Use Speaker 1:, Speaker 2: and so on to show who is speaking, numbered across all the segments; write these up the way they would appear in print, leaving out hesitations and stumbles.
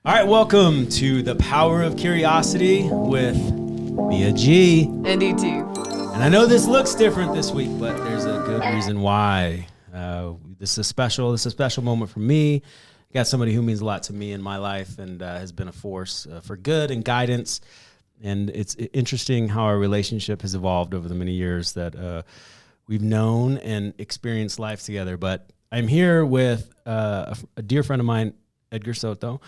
Speaker 1: All right, welcome to The Power of Curiosity with Mia G.
Speaker 2: And ET.
Speaker 1: And I know this looks different this week, but there's a good reason why. This is a special moment for me. I got somebody who means a lot to me in my life and has been a force for good and guidance. And it's interesting how our relationship has evolved over the many years that we've known and experienced life together. But I'm here with a dear friend of mine, Edgar Soto.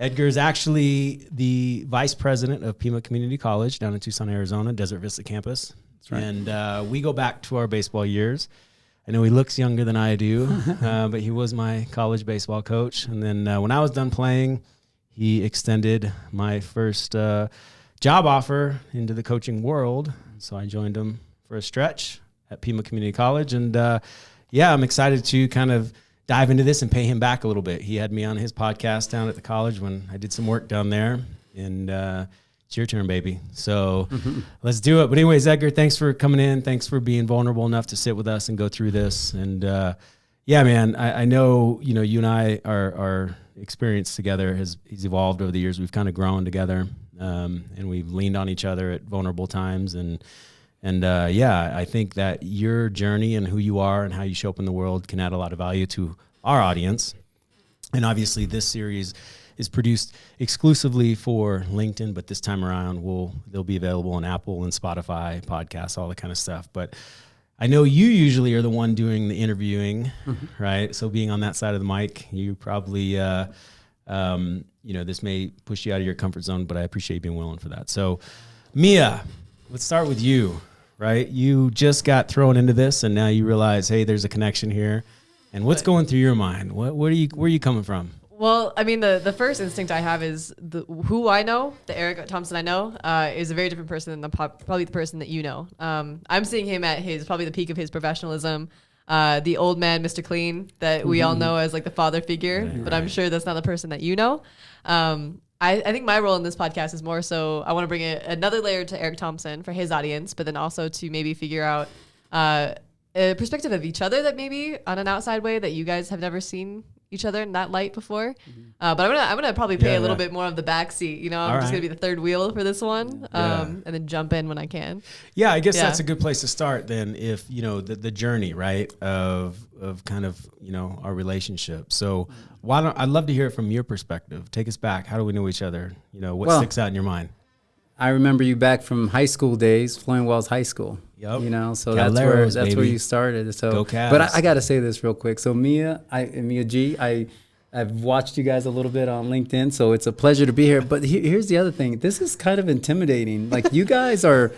Speaker 1: Edgar is actually the vice president of Pima Community College down in Tucson, Arizona, Desert Vista campus. That's right. And we go back to our baseball years. I know he looks younger than I do, but he was my college baseball coach. And then when I was done playing, he extended my first job offer into the coaching world. So I joined him for a stretch at Pima Community College. And I'm excited to kind of dive into this and pay him back a little bit. He had me on his podcast down at the college when I did some work down there, and it's your turn, baby. So let's do it. But anyways, Edgar, thanks for coming in. Thanks for being vulnerable enough to sit with us and go through this. And man, I know, you and I, our experience together has evolved over the years. We've kind of grown together, and we've leaned on each other at vulnerable times. I think that your journey and who you are and how you show up in the world can add a lot of value to our audience. And obviously this series is produced exclusively for LinkedIn, but this time around they'll be available on Apple and Spotify, podcasts, all that kind of stuff. But I know you usually are the one doing the interviewing, right? So being on that side of the mic, you probably, this may push you out of your comfort zone, but I appreciate you being willing for that. So Mia, let's start with you, right? You just got thrown into this and now you realize, hey, there's a connection here. And what's going through your mind? Where are you coming from?
Speaker 2: Well, I mean, the first instinct I have is who I know, the Eric Thompson I know, is a very different person than probably the person that you know. I'm seeing him at probably the peak of his professionalism. The old man, Mr. Clean, that we all know as like the father figure, but I'm sure that's not the person that you know. I think my role in this podcast is more so I want to bring another layer to Eric Thompson for his audience, but then also to maybe figure out a perspective of each other that maybe on an outside way that you guys have never seen each other in that light before. But I'm gonna probably play a little bit more of the back seat. I'm just gonna be the third wheel for this one, and then jump in when I can.
Speaker 1: Yeah, I guess that's a good place to start then. If the journey, right, of kind of our relationship. So I'd love to hear it from your perspective. Take us back. How do we know each other? What sticks out in your mind?
Speaker 3: I remember you back from high school days, Flowing Wells High School.
Speaker 1: Yep.
Speaker 3: So that's where you started. So,
Speaker 1: go Cavs.
Speaker 3: But I got to say this real quick. So Mia G, I've watched you guys a little bit on LinkedIn, so it's a pleasure to be here. But here's the other thing. This is kind of intimidating. Like you guys are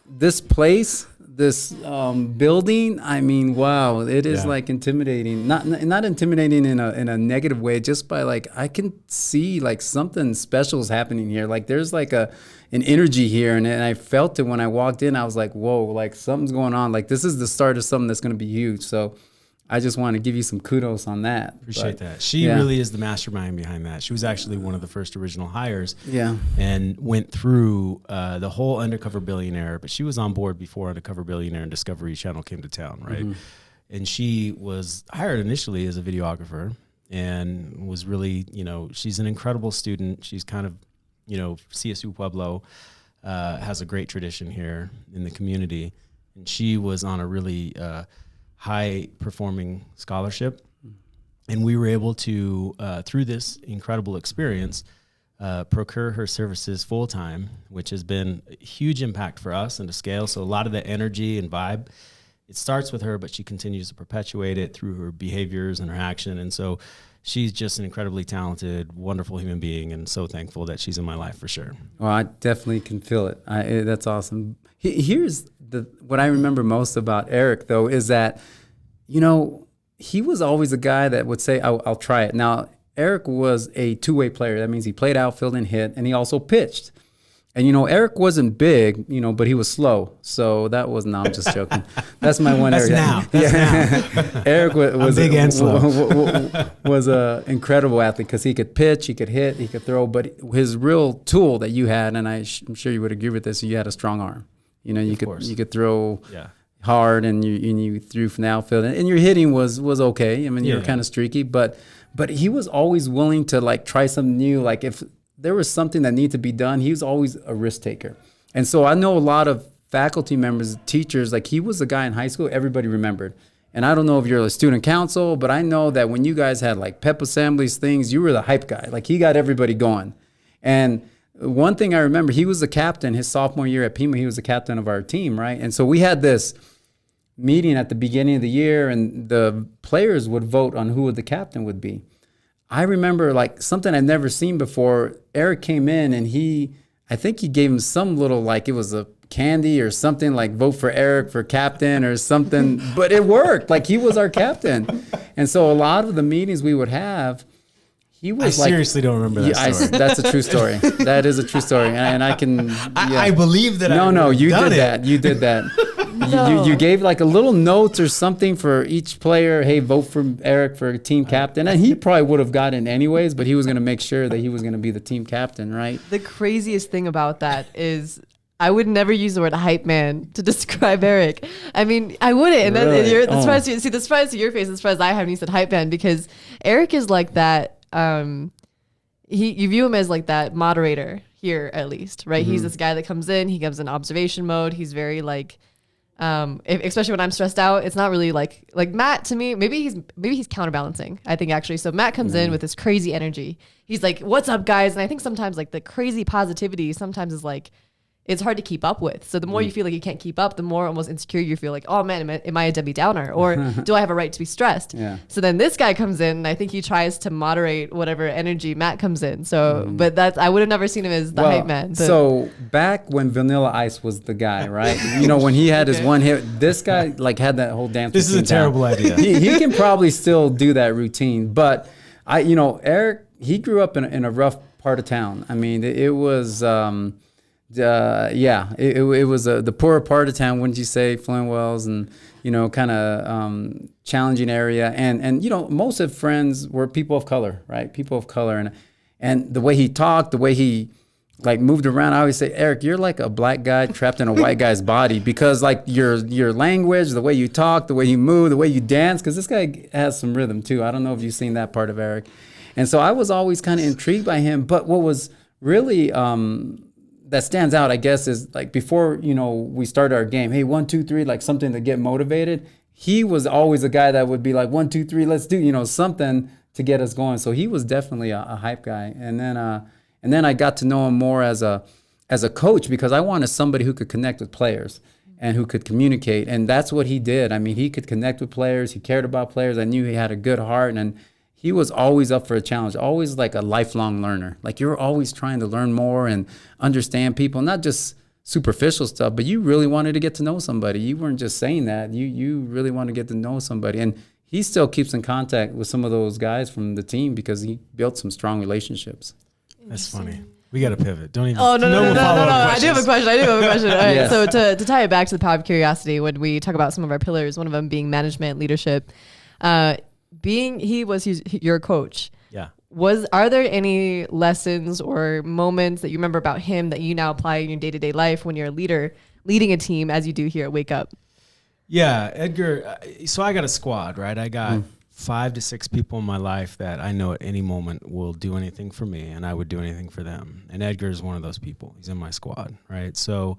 Speaker 3: this place, this building. I mean, wow, it is like intimidating. Not intimidating in a negative way. Just by like I can see like something special is happening here. Like there's like an energy here, and I felt it when I walked in. I was like, whoa, like something's going on. Like this is the start of something that's going to be huge. So I just want to give you some kudos on that.
Speaker 1: Appreciate that. She really is the mastermind behind that. She was actually one of the first original hires. Yeah. And went through the whole Undercover Billionaire, but she was on board before Undercover Billionaire and Discovery Channel came to town, right? And she was hired initially as a videographer and was really, she's an incredible student. She's kind of, CSU Pueblo has a great tradition here in the community. And she was on a really high-performing scholarship. And we were able to, through this incredible experience, procure her services full-time, which has been a huge impact for us and to scale. So a lot of the energy and vibe, it starts with her, but she continues to perpetuate it through her behaviors and her action. And so she's just an incredibly talented, wonderful human being, and so thankful that she's in my life for sure.
Speaker 3: Well, I definitely can feel it. That's awesome. Here's what I remember most about Eric, though, is that, he was always a guy that would say, I'll try it. Now, Eric was a two-way player. That means he played outfield and hit, and he also pitched. And, Eric wasn't big, but he was slow. So that was, no, I'm just joking. That's my one
Speaker 1: That's
Speaker 3: Eric.
Speaker 1: Now. That's now.
Speaker 3: Eric was
Speaker 1: big and slow.
Speaker 3: was an incredible athlete because he could pitch, he could hit, he could throw. But his real tool that you had, and I'm sure you would agree with this, you had a strong arm. You could throw hard, and you threw from the outfield, and your hitting was okay. I mean, you were kind of streaky, but but he was always willing to like try something new. Like if there was something that needed to be done, he was always a risk taker. And so I know a lot of faculty members, teachers, like he was the guy in high school everybody remembered. And I don't know if you're a student council, but I know that when you guys had like pep assemblies, things, you were the hype guy. Like he got everybody going. And one thing I remember, he was the captain his sophomore year at Pima. He was the captain of our team, right? And so we had this meeting at the beginning of the year, and the players would vote on who the captain would be. I remember like something I'd never seen before. Eric came in and I think he gave him some little, like it was a candy or something, like vote for Eric for captain or something, but it worked. Like he was our captain. And so a lot of the meetings we would have, he was
Speaker 1: I seriously don't remember that story.
Speaker 3: That's a true story. That is a true story. And I can,
Speaker 1: I believe that.
Speaker 3: No, you did that. You did that. You gave like a little notes or something for each player. Hey, vote for Eric for team captain. And he probably would have gotten anyways, but he was going to make sure that he was going to be the team captain, right?
Speaker 2: The craziest thing about that is I would never use the word hype man to describe Eric. I mean, I wouldn't. And
Speaker 3: Really?
Speaker 2: then the surprise, the surprise to your face, the surprise I have when you said hype man, because Eric is like that. You view him as like that moderator here, at least, right? He's this guy that comes in, he comes in observation mode. He's very like, especially when I'm stressed out, it's not really like Matt to me. Maybe he's counterbalancing, I think, actually. So Matt comes in with this crazy energy. He's like, "What's up, guys?" And I think sometimes like the crazy positivity sometimes is like, it's hard to keep up with. So the more you feel like you can't keep up, the more almost insecure you feel like, oh man, am I a Debbie Downer? Or do I have a right to be stressed?
Speaker 3: Yeah.
Speaker 2: So then this guy comes in and I think he tries to moderate whatever energy Matt comes in. So, but I would have never seen him as the hype man.
Speaker 3: So back when Vanilla Ice was the guy, right? You know, when he had his one hit, this guy like had that whole dance.
Speaker 1: This is a terrible idea.
Speaker 3: He can probably still do that routine, but Eric, he grew up in a rough part of town. I mean, it was, it was the poorer part of town, wouldn't you say, Flintwells, and kind of challenging area, and most of friends were people of color, right? People of color, and the way he talked, the way he like moved around, I always say, Eric, you're like a black guy trapped in a white guy's body, because like your language, the way you talk, the way you move, the way you dance, because this guy has some rhythm too. I don't know if you've seen that part of Eric, and so I was always kind of intrigued by him. But what was really that stands out, I guess, is like before, we started our game, hey, 1, 2, 3, like something to get motivated. He was always a guy that would be like, 1, 2, 3, let's do, something to get us going. So he was definitely a hype guy. And then I got to know him more as a coach, because I wanted somebody who could connect with players and who could communicate. And that's what he did. I mean, he could connect with players. He cared about players. I knew he had a good heart, and he was always up for a challenge, always like a lifelong learner. Like you're always trying to learn more and understand people, not just superficial stuff, but you really wanted to get to know somebody. You weren't just saying that. You really want to get to know somebody. And he still keeps in contact with some of those guys from the team because he built some strong relationships.
Speaker 1: That's funny. We got to pivot. Don't even.
Speaker 2: Oh, no. I
Speaker 1: questions.
Speaker 2: do have a question. All right.
Speaker 3: Yes.
Speaker 2: So to tie it back to the power of curiosity, when we talk about some of our pillars, one of them being management, leadership, he was your coach.
Speaker 1: Yeah.
Speaker 2: Are there any lessons or moments that you remember about him that you now apply in your day-to-day life when you're a leader, leading a team as you do here at Wake Up?
Speaker 1: Yeah, Edgar. So I got a squad, right? I got 5 to 6 people in my life that I know at any moment will do anything for me, and I would do anything for them. And Edgar is one of those people. He's in my squad, right? So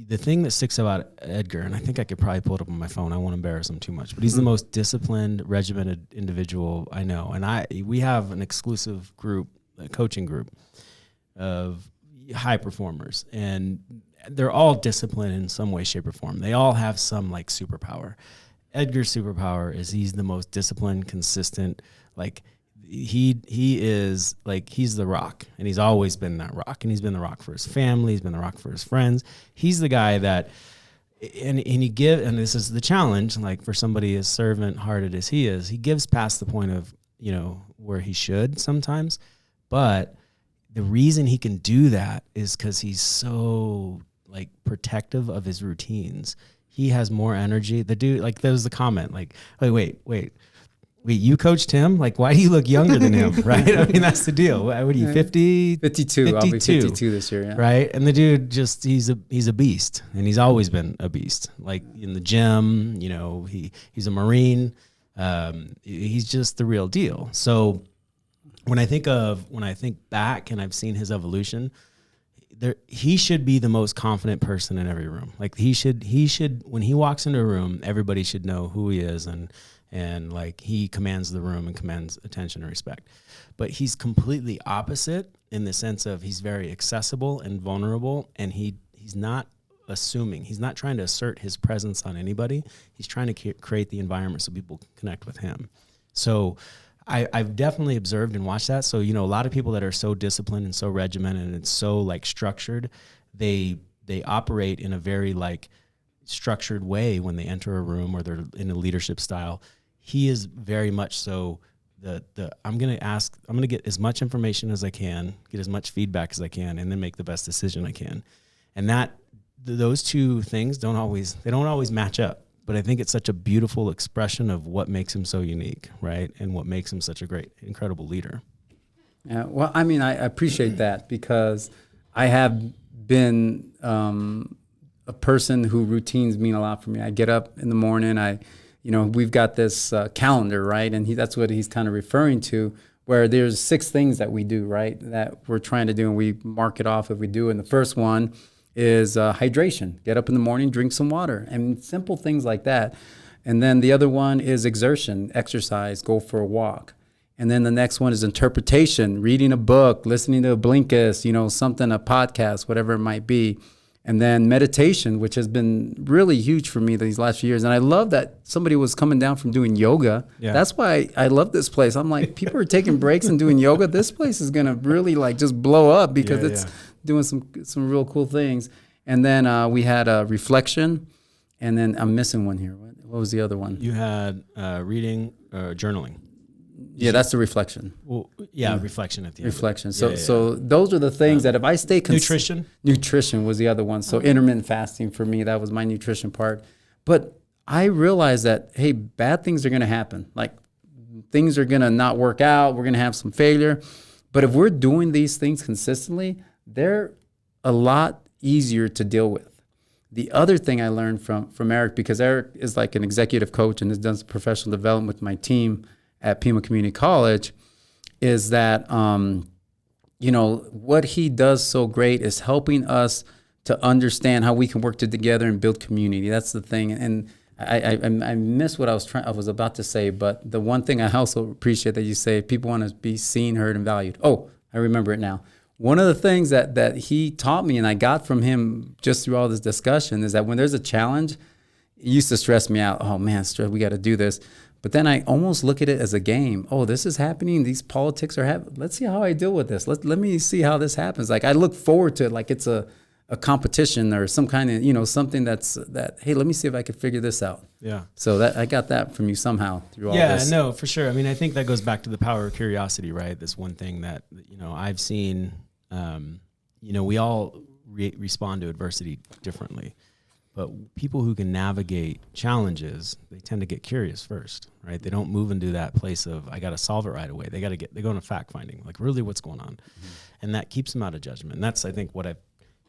Speaker 1: the thing that sticks about Edgar, and I think I could probably pull it up on my phone. I won't embarrass him too much, but he's the most disciplined, regimented individual I know. And we have an exclusive group, a coaching group of high performers, and they're all disciplined in some way, shape, or form. They all have some like superpower. Edgar's superpower is he's the most disciplined, consistent, like he is like, he's the rock, and he's always been that rock, and he's been the rock for his family. He's been the rock for his friends. He's the guy that, and this is the challenge, like for somebody as servant hearted as he gives past the point of, where he should sometimes, but the reason he can do that is because he's so like protective of his routines. He has more energy. The dude, like, there was the comment, like, oh, wait, you coached him? Like, why do you look younger than him, right? I mean, that's the deal. What are you, 50?
Speaker 3: 52. I'll be 52 this year, yeah.
Speaker 1: Right? And the dude just, he's a beast, and he's always been a beast. Like, in the gym, he's a Marine, He's just the real deal. So when I think back and I've seen his evolution, he should be the most confident person in every room. Like he should, when he walks into a room, everybody should know who he is, and like he commands the room and commands attention and respect. But he's completely opposite in the sense of he's very accessible and vulnerable, and he's not assuming. He's not trying to assert his presence on anybody. He's trying to create the environment so people can connect with him. So I've definitely observed and watched that. So, a lot of people that are so disciplined and so regimented and it's so like structured, they operate in a very like structured way when they enter a room or they're in a leadership style. He is very much so I'm going to get as much information as I can, get as much feedback as I can, and then make the best decision I can. And those two things don't always match up. But I think it's such a beautiful expression of what makes him so unique, right? And what makes him such a great, incredible leader.
Speaker 3: Yeah, well, I mean, I appreciate that because I have been a person who routines mean a lot for me. I get up in the morning. We've got this calendar, right? And that's what he's kind of referring to, where there's 6 things that we do, right? That we're trying to do, and we mark it off if we do. And the first one is hydration. Get up in the morning, drink some water, and simple things like that. And then the other one is exertion, exercise, go for a walk. And then the next one is interpretation, reading a book, listening to a Blinkist, something, a podcast, whatever it might be. And then meditation, which has been really huge for me these last few years. And I love that somebody was coming down from doing yoga. Yeah. That's why I love this place. I'm like, people are taking breaks and doing yoga. This place is going to really like just blow up because it's doing some real cool things. And then we had a reflection, and then I'm missing one here. What was the other one?
Speaker 1: You had reading, journaling.
Speaker 3: Yeah, that's the reflection.
Speaker 1: Well, reflection at the end.
Speaker 3: Reflection. So those are the things that if I stay
Speaker 1: nutrition.
Speaker 3: Nutrition was the other one. So intermittent fasting for me, that was my nutrition part. But I realized that, hey, bad things are going to happen. Like things are going to not work out. We're going to have some failure. But if we're doing these things consistently, they're a lot easier to deal with. The other thing I learned from Eric, because Eric is like an executive coach and has done some professional development with my team at Pima Community College, is that, what he does so great is helping us to understand how we can work together and build community. That's the thing. And I missed what I was about to say, but the one thing I also appreciate that you say, people want to be seen, heard, and valued. Oh, I remember it now. One of the things that he taught me and I got from him just through all this discussion is that when there's a challenge, it used to stress me out. Oh man, we got to do this. But then I almost look at it as a game. Oh, this is happening. These politics are happening. Let's see how I deal with this. Let me see how this happens. Like I look forward to it like it's a competition or some kind of, something that, hey, let me see if I can figure this out.
Speaker 1: Yeah. So
Speaker 3: that I got that from you somehow through all this.
Speaker 1: Yeah, no, for sure. I mean, I think that goes back to the power of curiosity, right? This one thing that, I've seen, we all respond to adversity differently. But people who can navigate challenges, they tend to get curious first, right? They don't move into that place of, I got to solve it right away. They go into fact finding, like really what's going on. Mm-hmm. And that keeps them out of judgment. And that's, I think, what I've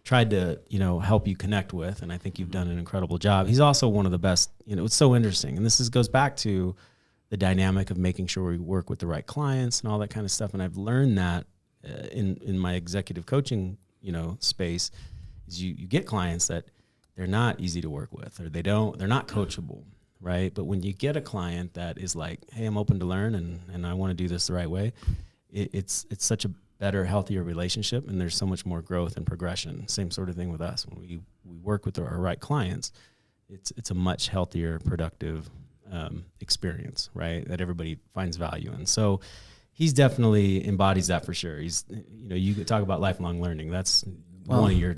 Speaker 1: tried to, help you connect with. And I think you've done an incredible job. He's also one of the best, it's so interesting. And this goes back to the dynamic of making sure we work with the right clients and all that kind of stuff. And I've learned that in my executive coaching, space, is you get clients that they're not easy to work with, or they're not coachable, right? But when you get a client that is like, hey, I'm open to learn and I want to do this the right way, it's such a better, healthier relationship, and there's so much more growth and progression. Same sort of thing with us. When we work with our right clients, it's a much healthier, productive experience, right? That everybody finds value in. So he's definitely embodies that for sure. He's, you could talk about lifelong learning. That's one of your...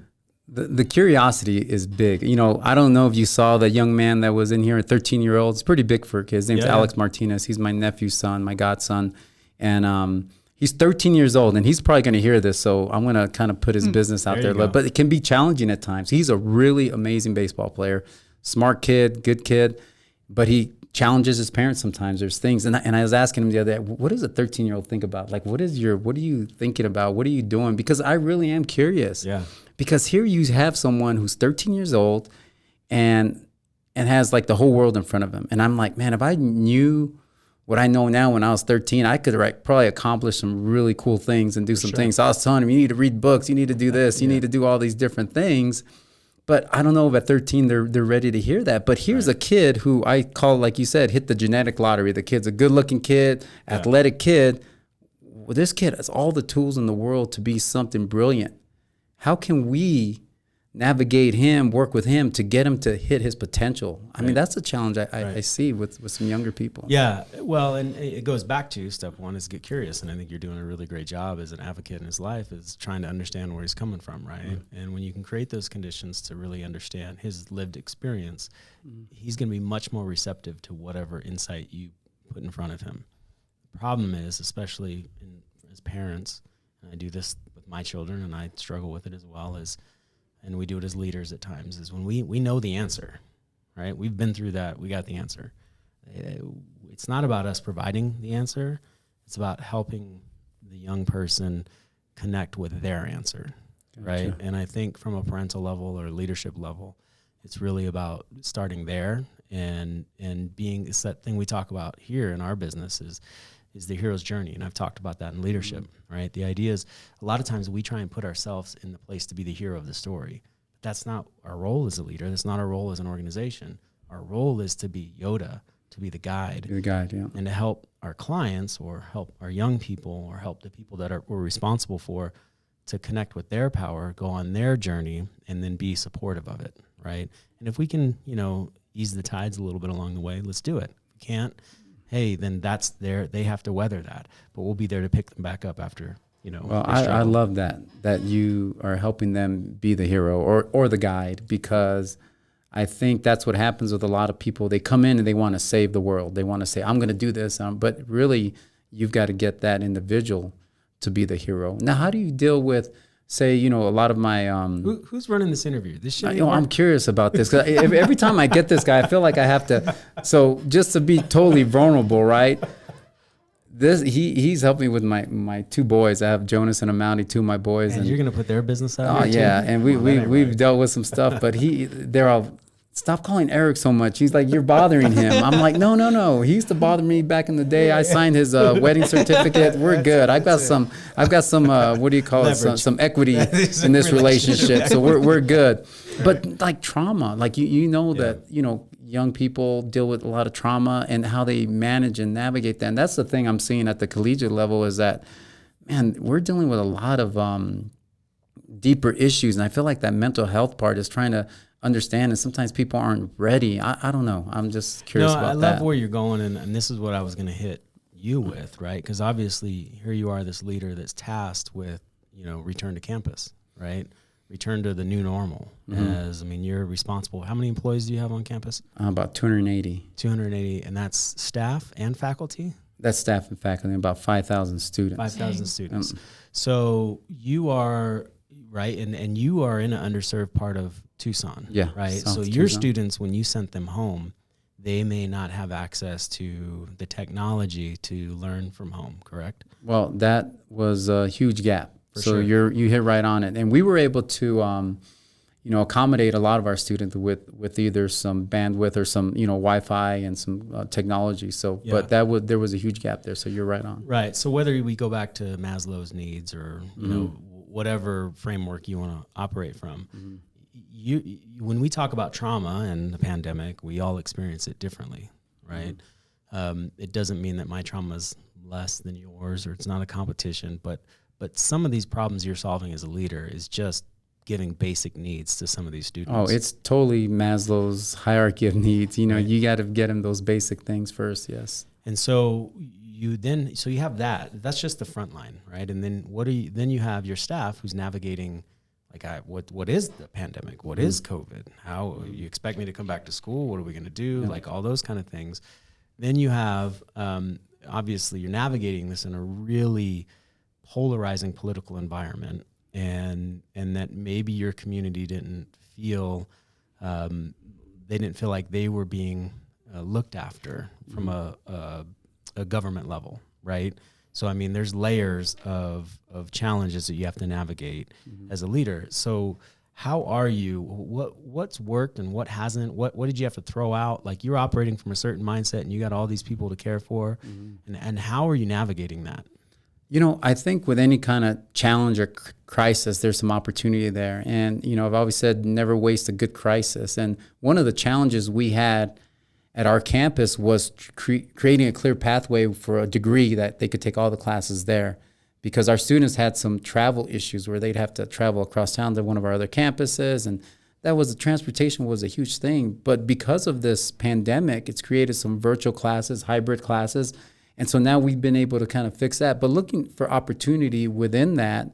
Speaker 3: The curiosity is big. I don't know if you saw the young man that was in here, a 13-year-old. It's pretty big for a kid. His name's Alex Martinez. He's my nephew's son, my godson. And he's 13 years old, and he's probably going to hear this, so I'm going to kind of put his business out there. But it can be challenging at times. He's a really amazing baseball player, smart kid, good kid, but he challenges his parents sometimes. There's things. And I was asking him the other day, what does a 13-year-old think about? Like, what are you thinking about? What are you doing? Because I really am curious.
Speaker 1: Yeah.
Speaker 3: Because here you have someone who's 13 years old, and and has like the whole world in front of him. And I'm like, man, if I knew what I know now when I was 13, I could probably accomplish some really cool things and do some things. So I was telling him, you need to read books, you need to do this, you need to do all these different things. But I don't know if at 13 they're ready to hear that. But here's a kid who I call, like you said, hit the genetic lottery. The kid's a good-looking kid, athletic kid. Well, this kid has all the tools in the world to be something brilliant. How can we navigate him, work with him to get him to hit his potential? I mean, that's a challenge I see with some younger people.
Speaker 1: Yeah, well, and it goes back to step one is get curious, and I think you're doing a really great job as an advocate in his life is trying to understand where he's coming from, right? Mm-hmm. And when you can create those conditions to really understand his lived experience, he's going to be much more receptive to whatever insight you put in front of him. The problem is, especially as parents, and I do this with my children, and I struggle with it as well, and we do it as leaders at times, is when we know the answer, right? We've been through that. We got the answer. It's not about us providing the answer. It's about helping the young person connect with their answer, right? And I think from a parental level or leadership level, it's really about starting there and being, it's that thing we talk about here in our business is the hero's journey. And I've talked about that in leadership, right? The idea is a lot of times we try and put ourselves in the place to be the hero of the story. But that's not our role as a leader. That's not our role as an organization. Our role is to be Yoda, to be the guide.
Speaker 3: Be the guide, yeah.
Speaker 1: And to help our clients or help our young people or help the people that we're responsible for to connect with their power, go on their journey, and then be supportive of it, right? And if we can, ease the tides a little bit along the way, let's do it. If we can't, hey, then they have to weather that, but we'll be there to pick them back up after,
Speaker 3: Well, I love that you are helping them be the hero or the guide, because I think that's what happens with a lot of people. They come in and they want to save the world. They want to say, I'm going to do this. But really, you've got to get that individual to be the hero. Now, how do you deal with, say, a lot of my...
Speaker 1: Who's running this interview? This shit.
Speaker 3: I'm curious about this. 'Cause every time I get this guy, I feel like I have to... So just to be totally vulnerable, right? He's helped me with my two boys. I have Jonas and Amounty, two of my boys.
Speaker 1: And you're going to put their business out?
Speaker 3: Oh, yeah. And we've dealt with some stuff, but they're all... Stop calling Eric so much. He's like, you're bothering him. I'm like, no. He used to bother me back in the day. I signed his wedding certificate. We're good. I've got some what do you call it? Some equity in this relationship. So we're good. But like trauma, like that, young people deal with a lot of trauma and how they manage and navigate that. And that's the thing I'm seeing at the collegiate level is that, man, we're dealing with a lot of deeper issues. And I feel like that mental health part is trying to understand, and sometimes people aren't ready. I don't know. I'm just curious about that.
Speaker 1: I love where you're going, and this is what I was going to hit you with, right? Because obviously here you are, this leader that's tasked with, return to campus, right? Return to the new normal. You're responsible. How many employees do you have on campus?
Speaker 3: About 280.
Speaker 1: 280, and that's staff and faculty?
Speaker 3: That's staff and faculty, about 5,000 students.
Speaker 1: 5,000 students. So you are, right, and you are in an underserved part of Tucson, right? So your students, when you sent them home, they may not have access to the technology to learn from home, correct?
Speaker 3: Well, that was a huge gap.
Speaker 1: Sure.
Speaker 3: You hit right on it. And we were able to, accommodate a lot of our students with either some bandwidth or some, Wi-Fi and some technology. So, but there was a huge gap there. So you're right on.
Speaker 1: Right. So whether we go back to Maslow's needs or, whatever framework you want to operate from, when we talk about trauma and the pandemic, we all experience it differently, right? It doesn't mean that my trauma is less than yours or it's not a competition, but some of these problems you're solving as a leader is just giving basic needs to some of these students.
Speaker 3: Oh, it's totally Maslow's hierarchy of needs. You got to get them those basic things first, yes.
Speaker 1: And so you have that. That's just the front line, right? And then then you have your staff who's navigating, what is the pandemic? What is COVID? How you expect me to come back to school? What are we going to do? Yeah. Like all those kind of things. Then you have, obviously you're navigating this in a really polarizing political environment, and that maybe your community didn't feel, like they were being looked after from a government level, right? So, there's layers of challenges that you have to navigate as a leader. So how are you? What's worked and what hasn't? What did you have to throw out? Like, you're operating from a certain mindset and you got all these people to care for. And how are you navigating that?
Speaker 3: You know, I think with any kind of challenge or crisis, there's some opportunity there. And, you know, I've always said never waste a good crisis. And one of the challenges we had at our campus was creating a clear pathway for a degree that they could take all the classes there, because our students had some travel issues where they'd have to travel across town to one of our other campuses. And transportation was a huge thing. But because of this pandemic, it's created some virtual classes, hybrid classes. And so now we've been able to kind of fix that, but looking for opportunity within that.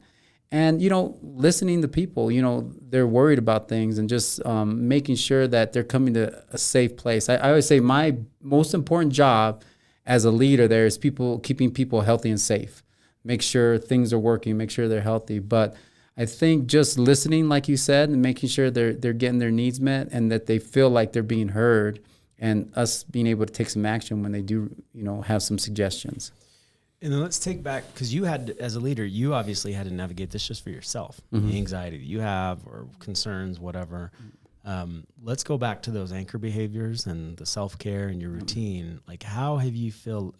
Speaker 3: And, you know, listening to people, you know, they're worried about things, and just making sure that they're coming to a safe place. I always say my most important job as a leader there is keeping people healthy and safe. Make sure things are working, make sure they're healthy. But I think just listening, like you said, and making sure they're getting their needs met and that they feel like they're being heard, and us being able to take some action when they do, you know, have some suggestions.
Speaker 1: And then let's take back, because you had, as a leader, you obviously had to navigate this just for yourself, the anxiety that you have or concerns, whatever. Let's go back to those anchor behaviors and the self-care and your routine. Like, how have you felt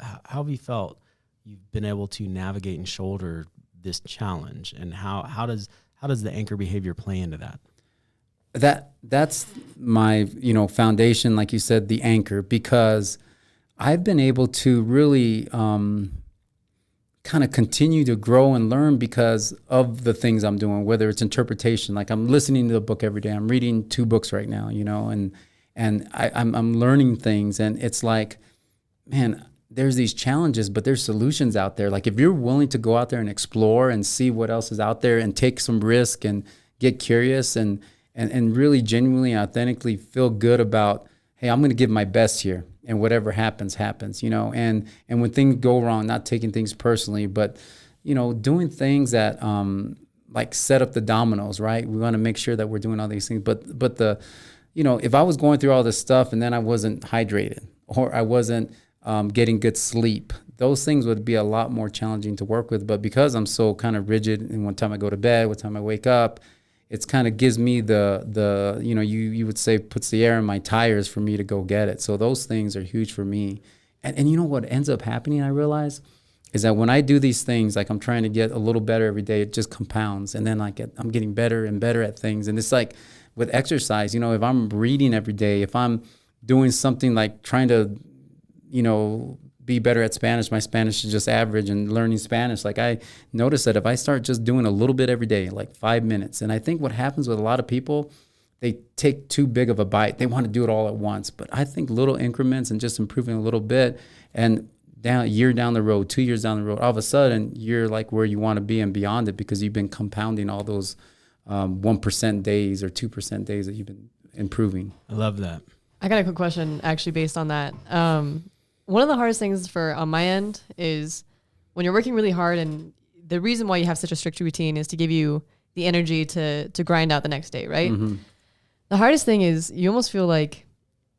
Speaker 1: you've been able to navigate and shoulder this challenge, and how does the anchor behavior play into that?
Speaker 3: That's my, you know, foundation, like you said, the anchor, because I've been able to really kind of continue to grow and learn because of the things I'm doing, whether it's interpretation. Like, I'm listening to a book every day. I'm reading 2 books right now, you know, and I'm learning things. And it's like, man, there's these challenges, but there's solutions out there. Like, if you're willing to go out there and explore and see what else is out there and take some risk and get curious and really genuinely, authentically feel good about, hey, I'm going to give my best here, and whatever happens, happens, you know, and when things go wrong, not taking things personally, but, you know, doing things that like set up the dominoes, right? We want to make sure that we're doing all these things, but the, you know, if I was going through all this stuff and then I wasn't hydrated, or I wasn't getting good sleep, those things would be a lot more challenging to work with. But because I'm so kind of rigid in what time I go to bed, what time I wake up, it's kind of gives me the you know, you would say puts the air in my tires for me to go get it. So those things are huge for me. And you know what ends up happening, I realize, is that when I do these things, like I'm trying to get a little better every day, it just compounds. And then I'm getting better and better at things. And it's like with exercise, you know, if I'm reading every day, if I'm doing something like trying to, you know, be better at Spanish. My Spanish is just average, and learning Spanish. Like, I notice that if I start just doing a little bit every day, like 5 minutes, and I think what happens with a lot of people, they take too big of a bite. They want to do it all at once. But I think little increments and just improving a little bit, and a year down the road, 2 years down the road, all of a sudden you're like where you want to be and beyond it, because you've been compounding all those 1% days or 2% days that you've been improving.
Speaker 1: I love that.
Speaker 2: I got a quick question actually based on that. One of the hardest things on my end is when you're working really hard, and the reason why you have such a strict routine is to give you the energy to grind out the next day, right? Mm-hmm. The hardest thing is you almost feel like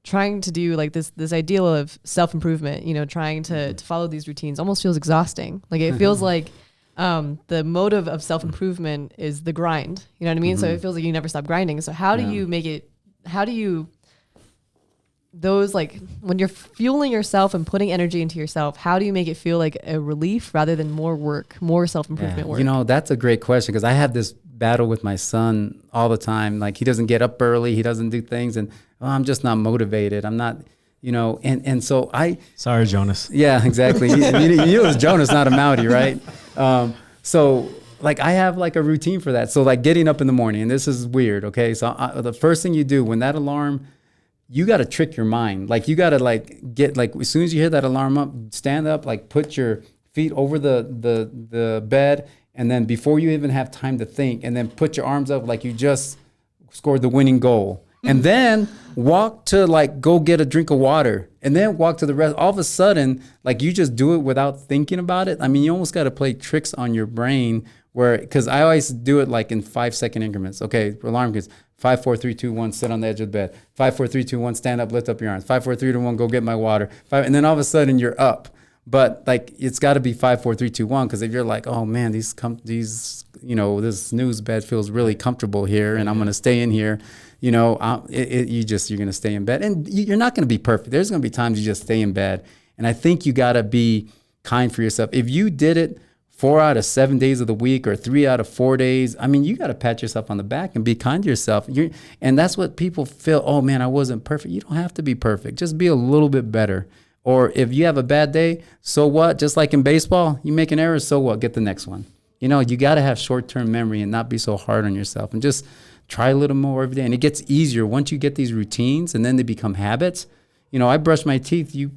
Speaker 2: trying to do like this ideal of self-improvement, you know, trying to follow these routines almost feels exhausting. Like, it feels like the motive of self-improvement is the grind, you know what I mean? Mm-hmm. So it feels like you never stop grinding. So how do you those, like, when you're fueling yourself and putting energy into yourself, how do you make it feel like a relief rather than more work, more self-improvement work?
Speaker 3: You know, that's a great question, because I have this battle with my son all the time. Like, he doesn't get up early, he doesn't do things, and I'm just not motivated. I'm not, you know, and so
Speaker 1: Sorry, Jonas.
Speaker 3: Yeah, exactly. you was Jonas, not a Mountie, right? So like, I have like a routine for that. So like getting up in the morning, and this is weird, okay? So the first thing you do when that alarm, you got to trick your mind. Like, you got to like get, like, as soon as you hear that alarm up, stand up, like put your feet over the bed, and then before you even have time to think, and then put your arms up like you just scored the winning goal. And then walk to, like, go get a drink of water, and then walk to the rest. All of a sudden, like, you just do it without thinking about it. I mean, you almost got to play tricks on your brain, because I always do it like in 5-second increments. Okay, alarm goes 5, 4, 3, 2, 1, sit on the edge of the bed. 5, 4, 3, 2, 1, stand up, lift up your arms. 5, 4, 3, 2, 1, go get my water. 5, and then all of a sudden you're up. But like, it's got to be 5, 4, 3, 2, 1. Because if you're like, oh man, these this snooze bed feels really comfortable here, and I'm gonna stay in here, you're gonna stay in bed, and you're not gonna be perfect. There's gonna be times you just stay in bed, and I think you gotta be kind for yourself. If you did it 4 out of 7 days of the week or 3 out of 4 days, I mean, you got to pat yourself on the back and be kind to yourself. And that's what people feel. Oh man, I wasn't perfect. You don't have to be perfect. Just be a little bit better. Or if you have a bad day, so what? Just like in baseball, you make an error, so what? Get the next one. You got to have short-term memory and not be so hard on yourself, and just try a little more every day. And it gets easier once you get these routines, and then they become habits. I brush my teeth. You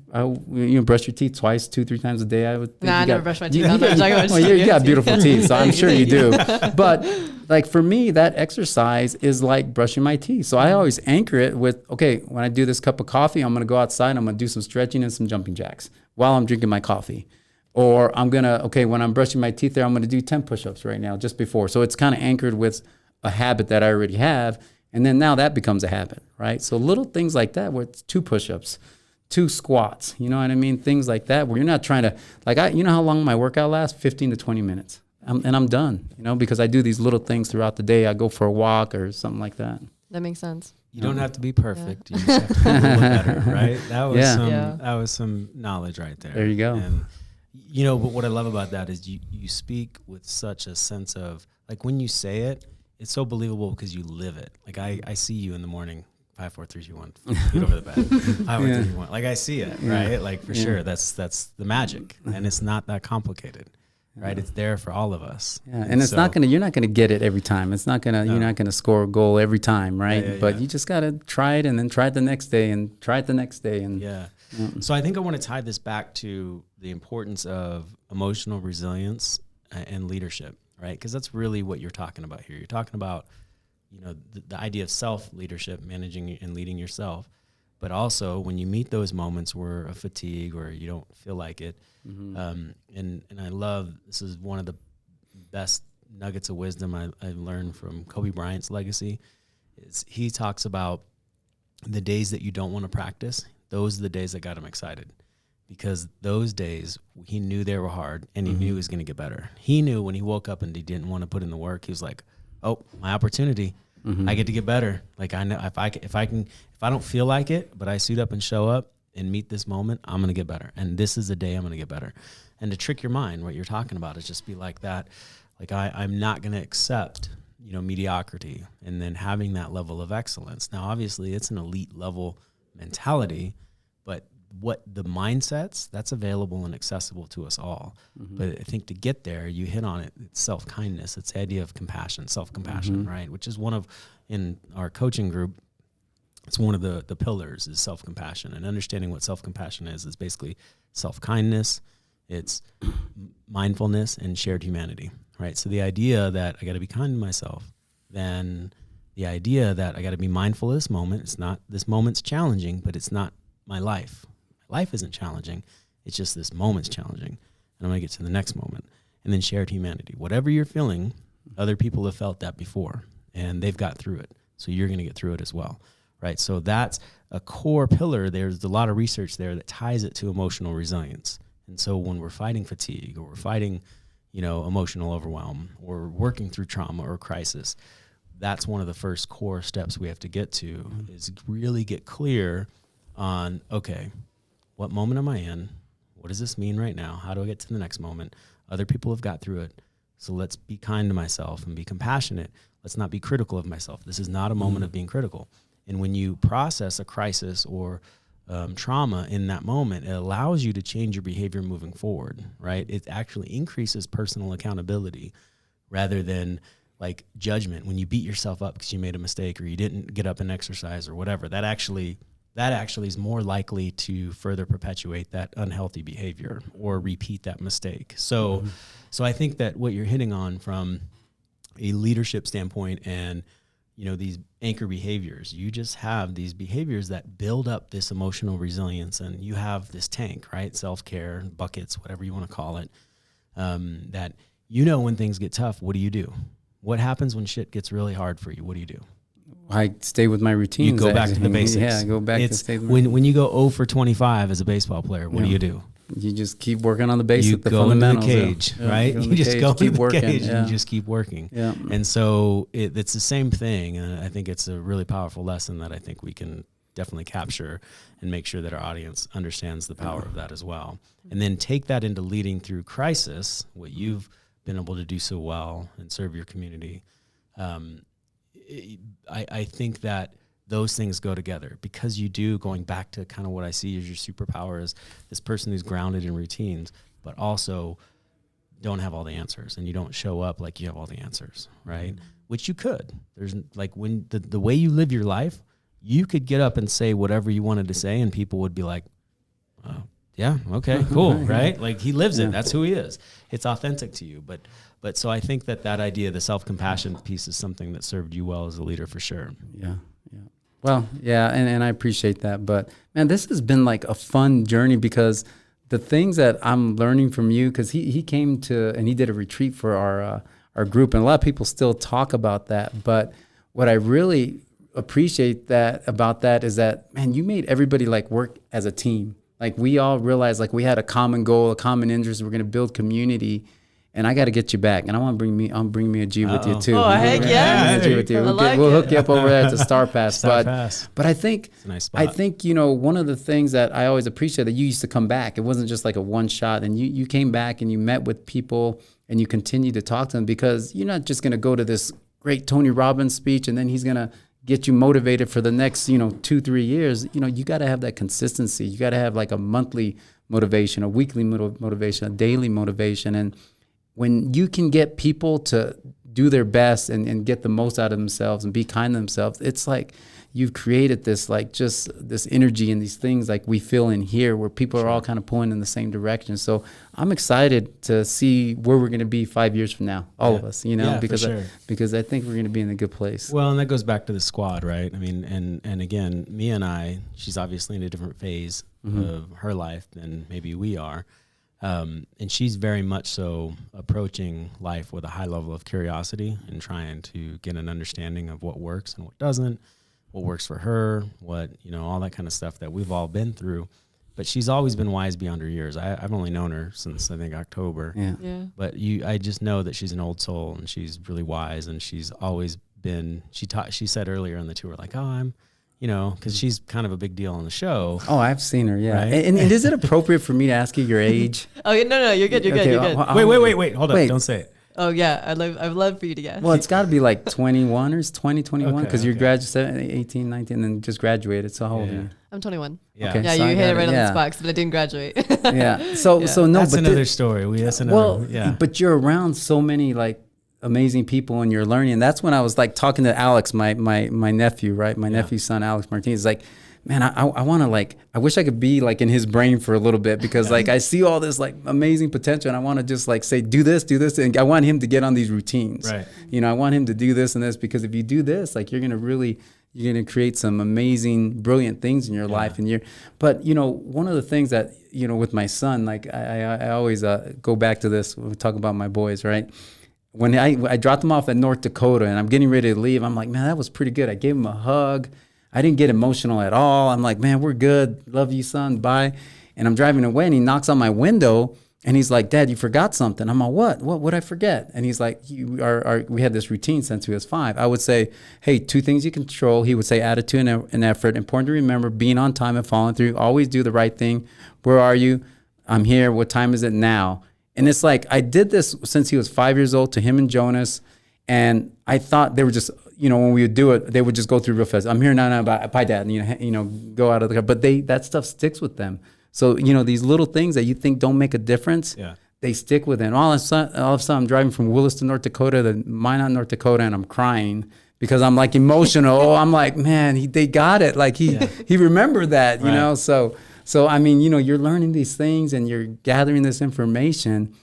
Speaker 3: brush your teeth twice, 2-3 times a day. I would. Think
Speaker 2: I never brush my teeth.
Speaker 3: You got beautiful teeth, so I'm sure you do. But like for me, that exercise is like brushing my teeth. So I always anchor it with, okay, when I do this cup of coffee, I'm gonna go outside. I'm gonna do some stretching and some jumping jacks while I'm drinking my coffee. Or when I'm brushing my teeth there, I'm gonna do 10 push-ups right now just before. So it's kind of anchored with a habit that I already have. And then now that becomes a habit, right? So little things like that, where it's 2 push-ups, 2 squats, you know what I mean? Things like that, where you're not trying to, how long my workout lasts? 15 to 20 minutes. And I'm done, because I do these little things throughout the day. I go for a walk or something like that.
Speaker 2: That makes sense.
Speaker 1: You don't have to be perfect. Yeah. You just have to be a little better, right? That was some knowledge right there.
Speaker 3: There you go.
Speaker 1: And, but what I love about that is you speak with such a sense of, like, when you say it, it's so believable because you live it. Like I see you in the morning, 5, 4, 3, 2, 1, get over the bed. 5, 4, 3, 2, 1. Like I see it, right? Like for sure, that's the magic, and it's not that complicated, right? It's there for all of us.
Speaker 3: Yeah, and it's you're not gonna get it every time. It's not gonna, you're not gonna score a goal every time, right? But you just gotta try it, and then try it the next day, and try it the next day, and
Speaker 1: So I think I want to tie this back to the importance of emotional resilience and leadership. Right, because that's really what you're talking about here. You're talking about, the idea of self-leadership, managing and leading yourself, but also when you meet those moments where of fatigue or you don't feel like it. And I love, this is one of the best nuggets of wisdom I learned from Kobe Bryant's legacy. Is he talks about the days that you don't want to practice. Those are the days that got him excited. Because those days, he knew they were hard, and he knew he was going to get better. He knew when he woke up and he didn't want to put in the work, he was like, "Oh, my opportunity! I get to get better. Like I know if I don't feel like it, but I suit up and show up and meet this moment, I'm going to get better. And this is the day I'm going to get better." And to trick your mind, what you're talking about is just be like that. Like I'm not going to accept, mediocrity, and then having that level of excellence. Now, obviously, it's an elite level mentality, but what the mindsets, that's available and accessible to us all. But I think to get there, you hit on it, it's self-kindness. It's the idea of compassion, self-compassion, right? Which is in our coaching group, it's one of the pillars is self-compassion. And understanding what self-compassion is basically self-kindness, it's mindfulness, and shared humanity, right? So the idea that I got to be kind to myself, then the idea that I got to be mindful of this moment. This moment's challenging, but it's not my life. Life isn't challenging. It's just this moment's challenging. And I'm going to get to the next moment. And then shared humanity. Whatever you're feeling, other people have felt that before, and they've got through it. So you're going to get through it as well, right? So that's a core pillar. There's a lot of research there that ties it to emotional resilience. And so when we're fighting fatigue, or we're fighting, emotional overwhelm, or working through trauma or crisis, that's one of the first core steps we have to get to, is really get clear on, okay, what moment am I in? What does this mean right now? How do I get to the next moment? Other people have got through it. So let's be kind to myself and be compassionate. Let's not be critical of myself. This is not a moment of being critical. And when you process a crisis or trauma in that moment, it allows you to change your behavior moving forward, right? It actually increases personal accountability rather than like judgment. When you beat yourself up because you made a mistake or you didn't get up and exercise or whatever, that actually is more likely to further perpetuate that unhealthy behavior or repeat that mistake. So I think that what you're hitting on from a leadership standpoint and, these anchor behaviors, you just have these behaviors that build up this emotional resilience, and you have this tank, right? Self-care, buckets, whatever you want to call it, that, when things get tough, what do you do? What happens when shit gets really hard for you? What do you do?
Speaker 3: I stay with my routines.
Speaker 1: You go back to the basics.
Speaker 3: Yeah, I go back to stay with
Speaker 1: when you go 0 for 25 as a baseball player, what do you do?
Speaker 3: You just keep working on the basics,
Speaker 1: you
Speaker 3: the
Speaker 1: go into the
Speaker 3: fundamentals.
Speaker 1: cage,
Speaker 3: Yeah.
Speaker 1: right?
Speaker 3: Go in
Speaker 1: You
Speaker 3: the
Speaker 1: just
Speaker 3: cage,
Speaker 1: go
Speaker 3: keep
Speaker 1: into the
Speaker 3: working,
Speaker 1: cage
Speaker 3: yeah.
Speaker 1: and you just keep working.
Speaker 3: Yeah.
Speaker 1: And so it's the same thing. And I think it's a really powerful lesson that I think we can definitely capture and make sure that our audience understands the power of that as well. And then take that into leading through crisis, what you've been able to do so well and serve your community. I think that those things go together because you do, going back to kind of what I see as your superpower is this person who's grounded in routines, but also don't have all the answers, and you don't show up like you have all the answers, right? Which you could. There's like when the way you live your life, you could get up and say whatever you wanted to say and people would be like, oh, yeah, okay, cool, right? Like he lives it. That's who he is. It's authentic to you. But so I think that idea, the self-compassion piece, is something that served you well as a leader for sure.
Speaker 3: Yeah. Well, yeah, and I appreciate that. But man, this has been like a fun journey because the things that I'm learning from you, because he came to and he did a retreat for our group, and a lot of people still talk about that. But what I really appreciate about that is that, man, you made everybody like work as a team. Like we all realized like we had a common goal, a common interest. We're going to build community. And I got to get you back, and I want to bring me a G with you too.
Speaker 2: Oh, heck yeah!
Speaker 3: We'll hook you up over there at the Star Pass. But I think
Speaker 1: it's a nice spot.
Speaker 3: One of the things that I always appreciate that you used to come back. It wasn't just like a one shot, and you came back and you met with people and you continued to talk to them because you're not just going to go to this great Tony Robbins speech and then he's going to get you motivated for the next 2-3 years. You got to have that consistency. You got to have like a monthly motivation, a weekly motivation, a daily motivation, and when you can get people to do their best and get the most out of themselves and be kind to themselves, it's like you've created this like just this energy and these things like we feel in here where people are all kind of pulling in the same direction. So I'm excited to see where we're going to be 5 years from now, all of us, because I think we're going to be in a good place.
Speaker 1: Well, and that goes back to the squad, right? I mean, and again, Mia and I, she's obviously in a different phase of her life than maybe we are. And she's very much so approaching life with a high level of curiosity and trying to get an understanding of what works and what doesn't, what works for her, what, all that kind of stuff that we've all been through. But she's always been wise beyond her years. I've only known her since, I think, October.
Speaker 3: Yeah.
Speaker 1: But I just know that she's an old soul and she's really wise, and she's always been, she said earlier on the tour, like, I'm, because she's kind of a big deal on the show.
Speaker 3: Oh, I've seen her, yeah.
Speaker 1: Right?
Speaker 3: And is it appropriate for me to ask you your age?
Speaker 2: Oh, no, you're good. You're good.
Speaker 1: Wait, hold up. Don't say it.
Speaker 2: Oh, yeah. I'd love for you to guess.
Speaker 3: Well, it's got to be like 21 or 21, because you're
Speaker 1: okay.
Speaker 3: graduated 18, 19, and just graduated. So how old are you?
Speaker 2: I'm 21.
Speaker 1: Yeah.
Speaker 3: Okay,
Speaker 2: Yeah,
Speaker 3: so
Speaker 2: you hit it right on the
Speaker 3: yeah.
Speaker 2: spot, but I didn't graduate.
Speaker 3: Yeah. So no,
Speaker 1: That's
Speaker 3: but
Speaker 1: another story. That's another,
Speaker 3: but you're around so many like amazing people and you're learning. That's when I was like talking to Alex, my nephew, right? My nephew's son, Alex Martinez. Like, man, I want to I wish I could be like in his brain for a little bit because like I see all this like amazing potential and I want to just like say, do this. And I want him to get on these routines.
Speaker 1: Right.
Speaker 3: I want him to do this and this because if you do this, like you're going to create some amazing, brilliant things in your life. But one of the things that, with my son, like I always go back to this when we talk about my boys, right? When I dropped them off at North Dakota and I'm getting ready to leave, I'm like, man, that was pretty good. I gave him a hug. I didn't get emotional at all. I'm like, man, we're good. Love you, son. Bye. And I'm driving away and he knocks on my window and he's like, Dad, you forgot something. I'm like, what? What would I forget? And he's like, we had this routine since he was 5. I would say, hey, 2 things you control. He would say attitude and effort. Important to remember, being on time and following through. Always do the right thing. Where are you? I'm here. What time is it now? And it's like, I did this since he was 5 years old to him and Jonas. And I thought they were just, when we would do it, they would just go through real fast. I'm here now, bye, Dad, and, go out of the car. But that stuff sticks with them. So, these little things that you think don't make a difference, they stick with them. All of a sudden, I'm driving from Williston, North Dakota to Minot, North Dakota, and I'm crying because I'm like emotional. I'm like, man, they got it. Like he remembered that,
Speaker 1: Right.
Speaker 3: So, I mean, you're learning these things and you're gathering this information.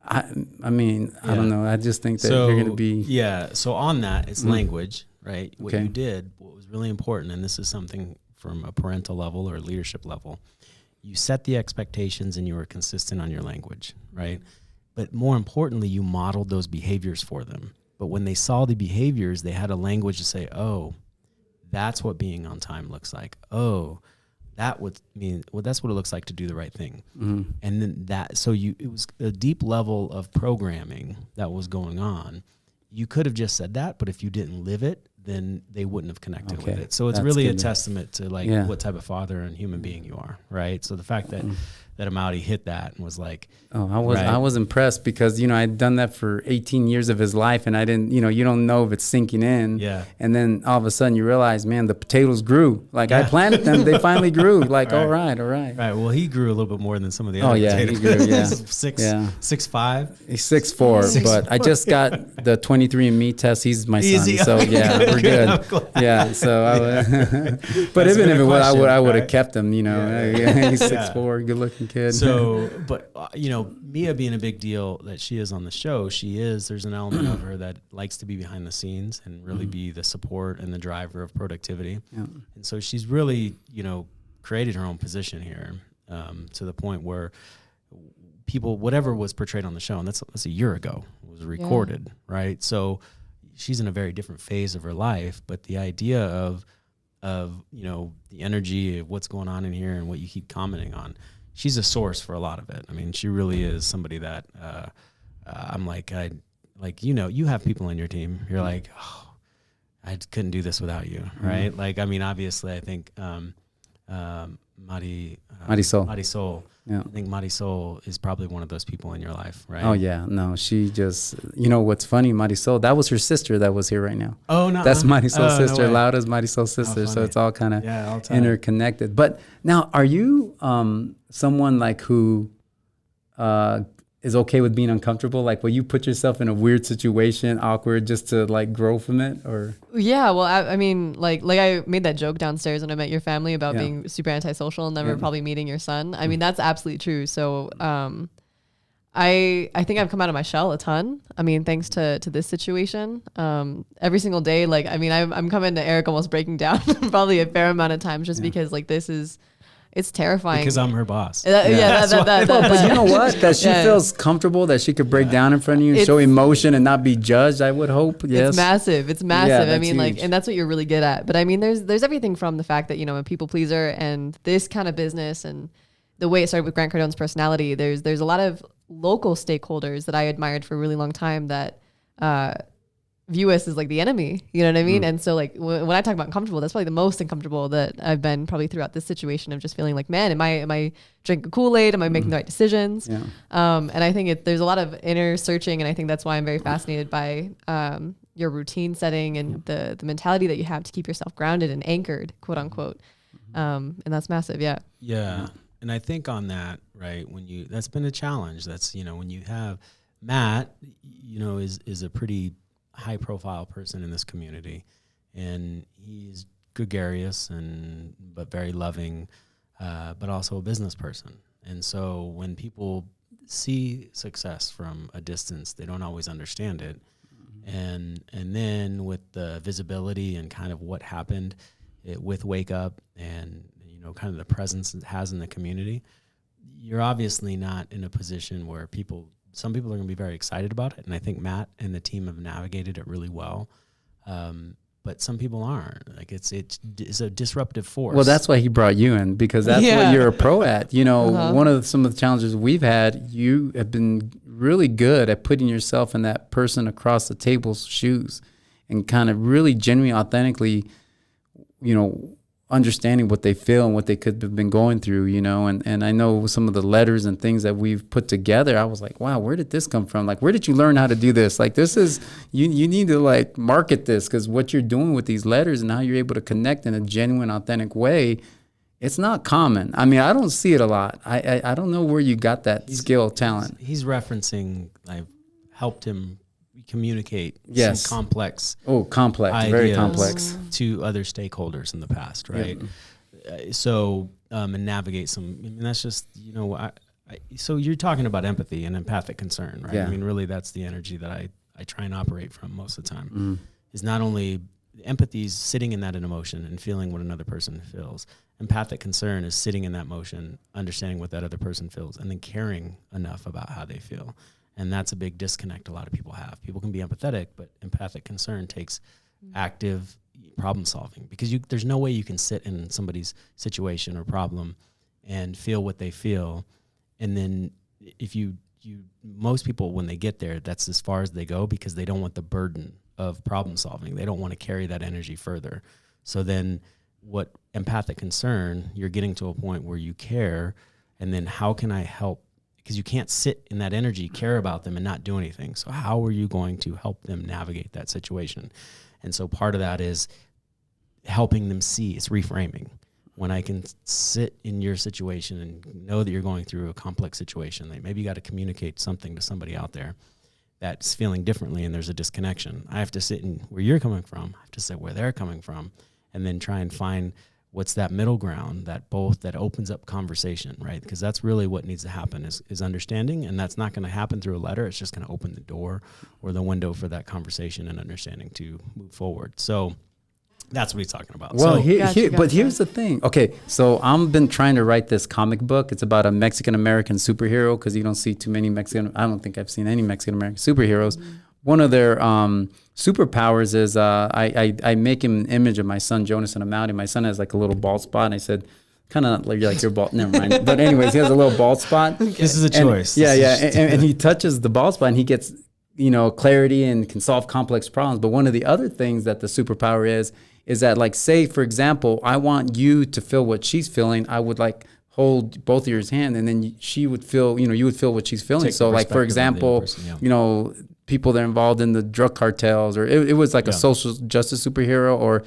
Speaker 3: I don't know. I just think that you're going to be.
Speaker 1: Yeah. So on that, it's language, right? What you did, what was really important, and this is something from a parental level or leadership level, you set the expectations and you were consistent on your language, right? But more importantly, you modeled those behaviors for them. But when they saw the behaviors, they had a language to say, oh, that's what being on time looks like. Oh, that would mean, well, that's what it looks like to do the right thing. And then it was a deep level of programming that was going on. You could have just said that, but if you didn't live it, then they wouldn't have connected with it. So it's really a testament to like what type of father and human being you are, right? So the fact that Amaury hit that and was like,
Speaker 3: I was impressed because, you know, I'd done that for 18 years of his life and I didn't, you know, you don't know if it's sinking in.
Speaker 1: Yeah.
Speaker 3: And then all of a sudden you realize, man, the potatoes grew. Like I planted them, they finally grew. Like, all right.
Speaker 1: Right. Well, he grew a little bit more than some of the other potatoes.
Speaker 3: He grew, yeah.
Speaker 1: 6'5".
Speaker 3: He's 6'4", but I just got the 23andMe test. He's my son. So yeah, we're good. Yeah. So but even if it was, I would have kept him, you know. He's 6'4", good looking kid.
Speaker 1: So, but you know, Mia being a big deal that she is on the show, there's an element of her that likes to be behind the scenes and really be the support and the driver of productivity. Yeah. And so she's really, you know, created her own position here, to the point where people, whatever was portrayed on the show, and that's a year ago, was recorded, right? So she's in a very different phase of her life, but the idea of you know, the energy of what's going on in here and what you keep commenting on, she's a source for a lot of it. I mean, she really is somebody that I'm like, you know, you have people in your team. You're like, oh, I couldn't do this without you, right? Like, I mean, obviously, I think Marisol. Yeah. I think Marisol is probably one of those people in your life, right?
Speaker 3: Oh yeah, no, she just, you know what's funny, Marisol, that was her sister that was here right now.
Speaker 1: Oh no,
Speaker 3: that's Marisol's sister. No Laura's Marisol's sister, so it's all kind of interconnected. But now, are you someone like who is okay with being uncomfortable? Like, will you put yourself in a weird situation, awkward, just to like grow from it, or?
Speaker 2: Yeah, well, I mean, like I made that joke downstairs when I met your family about being super antisocial and never probably meeting your son. I mean, that's absolutely true. So, I think I've come out of my shell a ton. I mean, thanks to this situation. Every single day, like, I mean, I'm coming to Eric almost breaking down probably a fair amount of times just because like it's terrifying.
Speaker 1: Because I'm her boss.
Speaker 2: But you
Speaker 3: know what? That she feels comfortable, that she could break down in front of you and show emotion and not be judged, I would hope. Yes.
Speaker 2: It's massive. It's massive.
Speaker 3: Yeah,
Speaker 2: I mean,
Speaker 3: huge.
Speaker 2: like, and that's what you're really good at. But I mean, there's everything from the fact that, you know, a people pleaser and this kind of business and the way it started with Grant Cardone's personality, there's a lot of local stakeholders that I admired for a really long time that view us as like the enemy, you know what I mean? And so like when I talk about uncomfortable, that's probably the most uncomfortable that I've been probably throughout this situation of just feeling like, man, am I drinking Kool-Aid? Am I making the right decisions? Yeah. And I think there's a lot of inner searching, and I think that's why I'm very fascinated by your routine setting and the mentality that you have to keep yourself grounded and anchored, quote unquote. And that's massive. Yeah.
Speaker 1: Yeah. And I think on that, right, that's been a challenge. That's, you know, when you have Matt, you know, is a pretty high profile person in this community, and he's gregarious but very loving, but also a business person. And so when people see success from a distance, they don't always understand it. And then with the visibility and kind of what happened with Wake Up and, you know, kind of the presence it has in the community, you're obviously not in a position where some people are going to be very excited about it, and I think Matt and the team have navigated it really well. But some people aren't. Like it's a disruptive force.
Speaker 3: Well, that's why he brought you in, because that's what you're a pro at. You know, some of the challenges we've had, you have been really good at putting yourself in that person across the table's shoes and kind of really genuinely, authentically, you know, understanding what they feel and what they could have been going through, you know, and I know some of the letters and things that we've put together, I was like, wow, where did this come from? Like, where did you learn how to do this? Like, this is, you need to like market this, because what you're doing with these letters and how you're able to connect in a genuine, authentic way, it's not common. I mean, I don't see it a lot. I don't know where you got that talent.
Speaker 1: He's referencing, I've helped him communicate some complex
Speaker 3: very complex
Speaker 1: to other stakeholders in the past, right? And navigate some, I mean, that's just, you know, so you're talking about empathy and empathic concern, right? I mean, really that's the energy that I try and operate from most of the time, is not only empathy is sitting in that emotion and feeling what another person feels. Empathic concern is sitting in that motion, understanding what that other person feels, and then caring enough about how they feel. And that's a big disconnect a lot of people have. People can be empathetic, but empathic concern takes active problem solving, because there's no way you can sit in somebody's situation or problem and feel what they feel. And then if most people, when they get there, that's as far as they go, because they don't want the burden of problem solving. They don't want to carry that energy further. So then what empathic concern, you're getting to a point where you care, and then how can I help? Because you can't sit in that energy, care about them and not do anything. So how are you going to help them navigate that situation? And so part of that is helping them see. It's reframing. When I can sit in your situation and know that you're going through a complex situation, like maybe you got to communicate something to somebody out there that's feeling differently and there's a disconnection. I have to sit in where you're coming from. I have to sit where they're coming from, and then try and find what's that middle ground that opens up conversation, right? Because that's really what needs to happen is understanding, and that's not going to happen through a letter. It's just going to open the door or the window for that conversation and understanding to move forward. So that's what he's talking about.
Speaker 3: Well,
Speaker 2: so,
Speaker 3: but here's the thing. Okay, so I've been trying to write this comic book. It's about a Mexican-American superhero, because you don't see too many I don't think I've seen any Mexican-American superheroes. Mm-hmm. One of their superpowers is I make him an image of my son, Jonas, and a mountain. My son has like a little bald spot, and I said, kind of like your bald, never mind. But anyways, he has a little bald spot. Okay.
Speaker 1: This is a choice.
Speaker 3: And he touches the bald spot, and he gets, clarity and can solve complex problems. But one of the other things that the superpower is that, like, say, for example, I want you to feel what she's feeling. I would like hold both of your hand, and then she would feel, you would feel what she's feeling.
Speaker 1: Take
Speaker 3: so like, for example, people that are involved in the drug cartels, or it was like a social justice superhero, or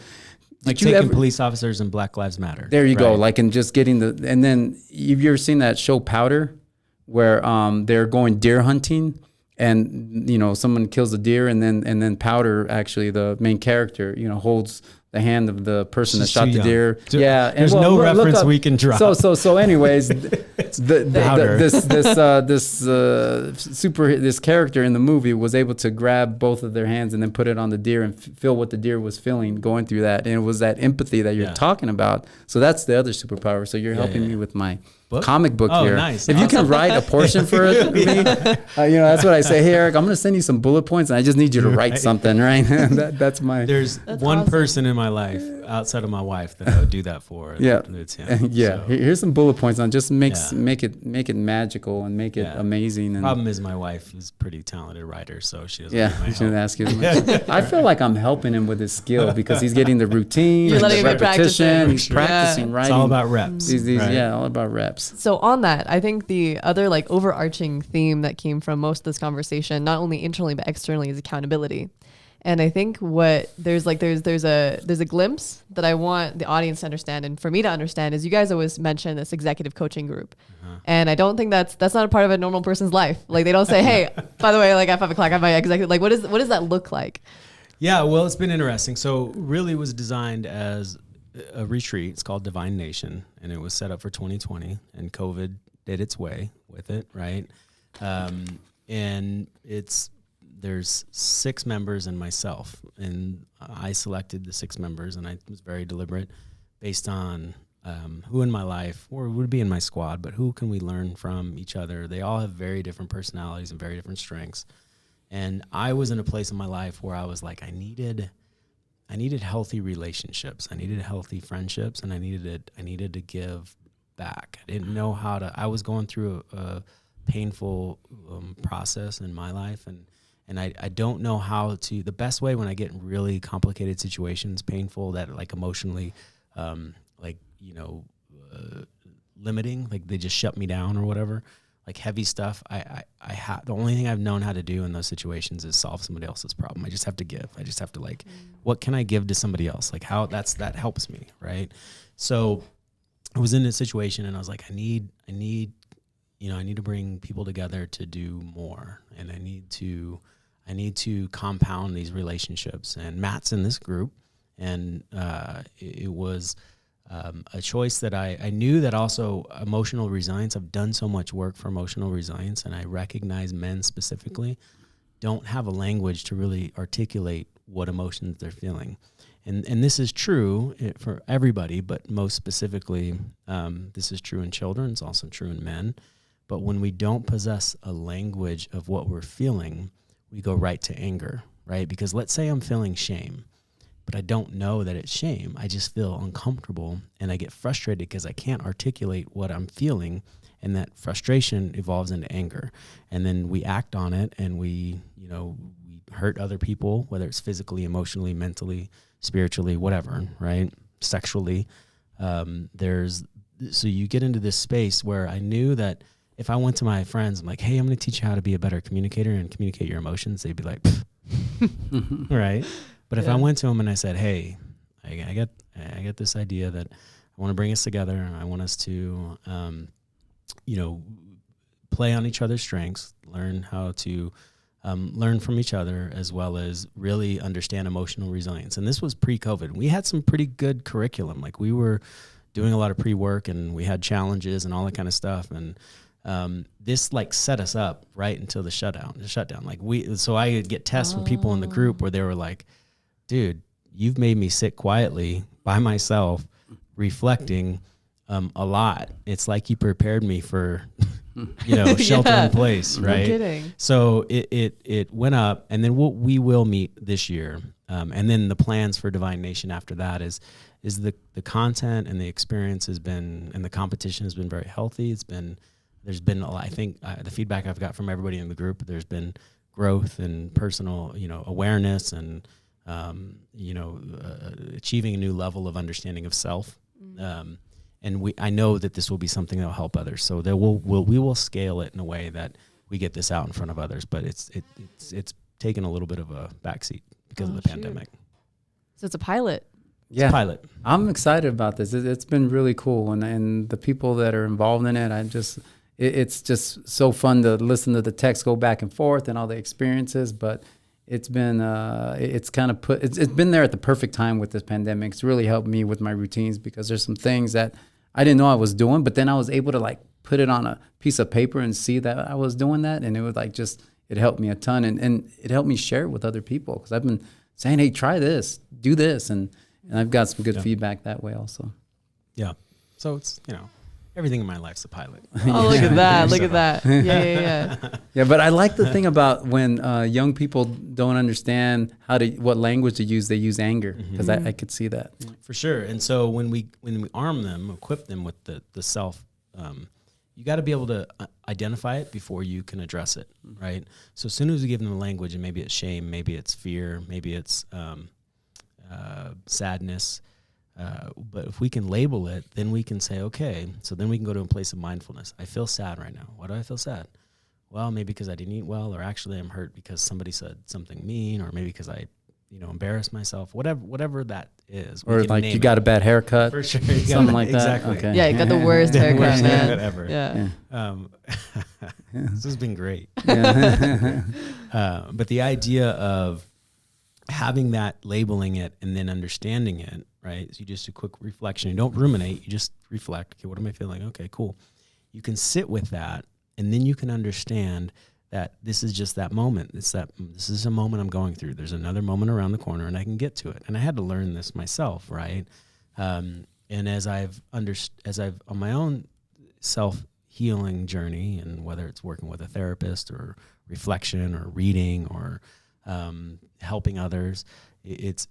Speaker 1: like taking police officers and Black Lives Matter.
Speaker 3: There you go. Like, and just getting and then have you ever seen that show Powder, where they're going deer hunting, and someone kills a deer, and then Powder, actually the main character, holds the hand of the person that shot the deer. Yeah,
Speaker 1: and there's no reference we can drop.
Speaker 3: So anyways, this character in the movie was able to grab both of their hands and then put it on the deer and feel what the deer was feeling going through that, and it was that empathy that you're talking about. So that's the other superpower. So you're helping me with my comic book here.
Speaker 1: Nice.
Speaker 3: If you can write a portion for me, that's what I say. Hey, Eric, I'm going to send you some bullet points, and I just need you to write something, right? That's
Speaker 1: There's one awesome person in my life outside of my wife that I would do that for.
Speaker 3: Yeah,
Speaker 1: it's him.
Speaker 3: Yeah. So. Here's some bullet points on just make it magical and make it amazing. And
Speaker 1: problem is, my wife is a pretty talented writer, so she doesn't.
Speaker 3: Yeah, you shouldn't ask you as much. I feel like I'm helping him with his skill, because he's getting the routine, the repetition. He's practicing writing.
Speaker 1: It's all about reps.
Speaker 3: All about reps.
Speaker 2: So on that, I think the other overarching theme that came from most of this conversation, not only internally but externally, is accountability. And I think there's a glimpse that I want the audience to understand, and for me to understand, is you guys always mention this executive coaching group. And I don't think that's not a part of a normal person's life. Like, they don't say, hey, by the way, at 5 o'clock I have my executive, what does that look like?
Speaker 1: Yeah, well, it's been interesting. So really it was designed as a retreat. It's called Divine Nation, and it was set up for 2020, and COVID did its way with it, right? And there's 6 members and myself, and I selected the 6 members, and I was very deliberate based on who in my life or would be in my squad, but who can we learn from each other. They all have very different personalities and very different strengths. And I was in a place in my life where I was like, I needed healthy relationships. I needed healthy friendships, and I needed to give back. I didn't know how to. I was going through a painful process in my life, and I don't know how to. The best way when I get in really complicated situations, painful, that emotionally, limiting, like they just shut me down or whatever. Like heavy stuff, the only thing I've known how to do in those situations is solve somebody else's problem. I just have to give. I just have to what can I give to somebody else? Like how that helps me, right? So I was in a situation, and I was like, I need to bring people together to do more, and I need to compound these relationships. And Matt's in this group, and it was a choice that I knew that also emotional resilience. I've done so much work for emotional resilience, and I recognize men specifically don't have a language to really articulate what emotions they're feeling. And this is true for everybody, but most specifically, this is true in children. It's also true in men. But when we don't possess a language of what we're feeling, we go right to anger, right? Because let's say I'm feeling shame. but I don't know that it's shame. I just feel uncomfortable and I get frustrated because I can't articulate what I'm feeling. And that frustration evolves into anger. And then we act on it and we hurt other people, whether it's physically, emotionally, mentally, spiritually, whatever, right? Sexually. So you get into this space where I knew that if I went to my friends, I'm like, hey, I'm going to teach you how to be a better communicator and communicate your emotions. They'd be like, right. But if I went to them and I said, hey, I get this idea that I want to bring us together. I want us to, play on each other's strengths, learn how to learn from each other, as well as really understand emotional resilience. And this was pre-COVID. We had some pretty good curriculum. Like we were doing a lot of pre-work and we had challenges and all that kind of stuff. And this like set us up right until the shutdown. So I would get tests from people in the group where they were like, dude, you've made me sit quietly by myself, reflecting a lot. It's like you prepared me for, shelter in place, right?
Speaker 2: No kidding.
Speaker 1: So it went up, and then we will meet this year. And then the plans for Divine Nation after that is the content and the experience has been, and the competition has been very healthy. There's been a lot, I think the feedback I've got from everybody in the group, there's been growth and personal, awareness and, achieving a new level of understanding of self. And I know that this will be something that will help others. So we will scale it in a way that we get this out in front of others, but it's taken a little bit of a backseat because of the pandemic.
Speaker 2: So it's a pilot.
Speaker 3: Yeah,
Speaker 1: pilot.
Speaker 3: I'm excited about this. It's been really cool, and the people that are involved in it, it's just so fun to listen to the text go back and forth and all the experiences. But it's been it's been there at the perfect time with this pandemic. It's really helped me with my routines because there's some things that I didn't know I was doing, but then I was able to like put it on a piece of paper and see that I was doing that, and it was like it helped me a ton, and it helped me share it with other people because I've been saying, hey, try this, do this, and I've got some good feedback that way also.
Speaker 1: Yeah. So it's, everything in my life's a pilot.
Speaker 2: Oh, look at that. Look at that. Yeah.
Speaker 3: Yeah, but I like the thing about when young people don't understand what language to use, they use anger, because I could see that.
Speaker 1: For sure. And so when we arm them, equip them with the self, you got to be able to identify it before you can address it, right? So as soon as we give them the language, and maybe it's shame, maybe it's fear, maybe it's sadness, but if we can label it, then we can say, okay, so then we can go to a place of mindfulness. I feel sad right now. Why do I feel sad? Well, maybe because I didn't eat well, or actually I'm hurt because somebody said something mean, or maybe because I, embarrassed myself, whatever that is.
Speaker 3: Or like you got a bad haircut.
Speaker 1: For sure.
Speaker 3: Something like that.
Speaker 1: Exactly.
Speaker 3: Okay.
Speaker 2: Yeah, you got the worst haircut,
Speaker 1: Worst
Speaker 2: man.
Speaker 1: haircut ever.
Speaker 2: Yeah.
Speaker 1: This has been great.
Speaker 3: Yeah.
Speaker 1: But the idea of having that, labeling it, and then understanding it, right? So you just do quick reflection. You don't ruminate. You just reflect. Okay, what am I feeling? Okay, cool. You can sit with that, and then you can understand that this is just that moment. This is a moment I'm going through. There's another moment around the corner, and I can get to it. And I had to learn this myself, right? And as I've on my own self-healing journey, and whether it's working with a therapist or reflection or reading or helping others, it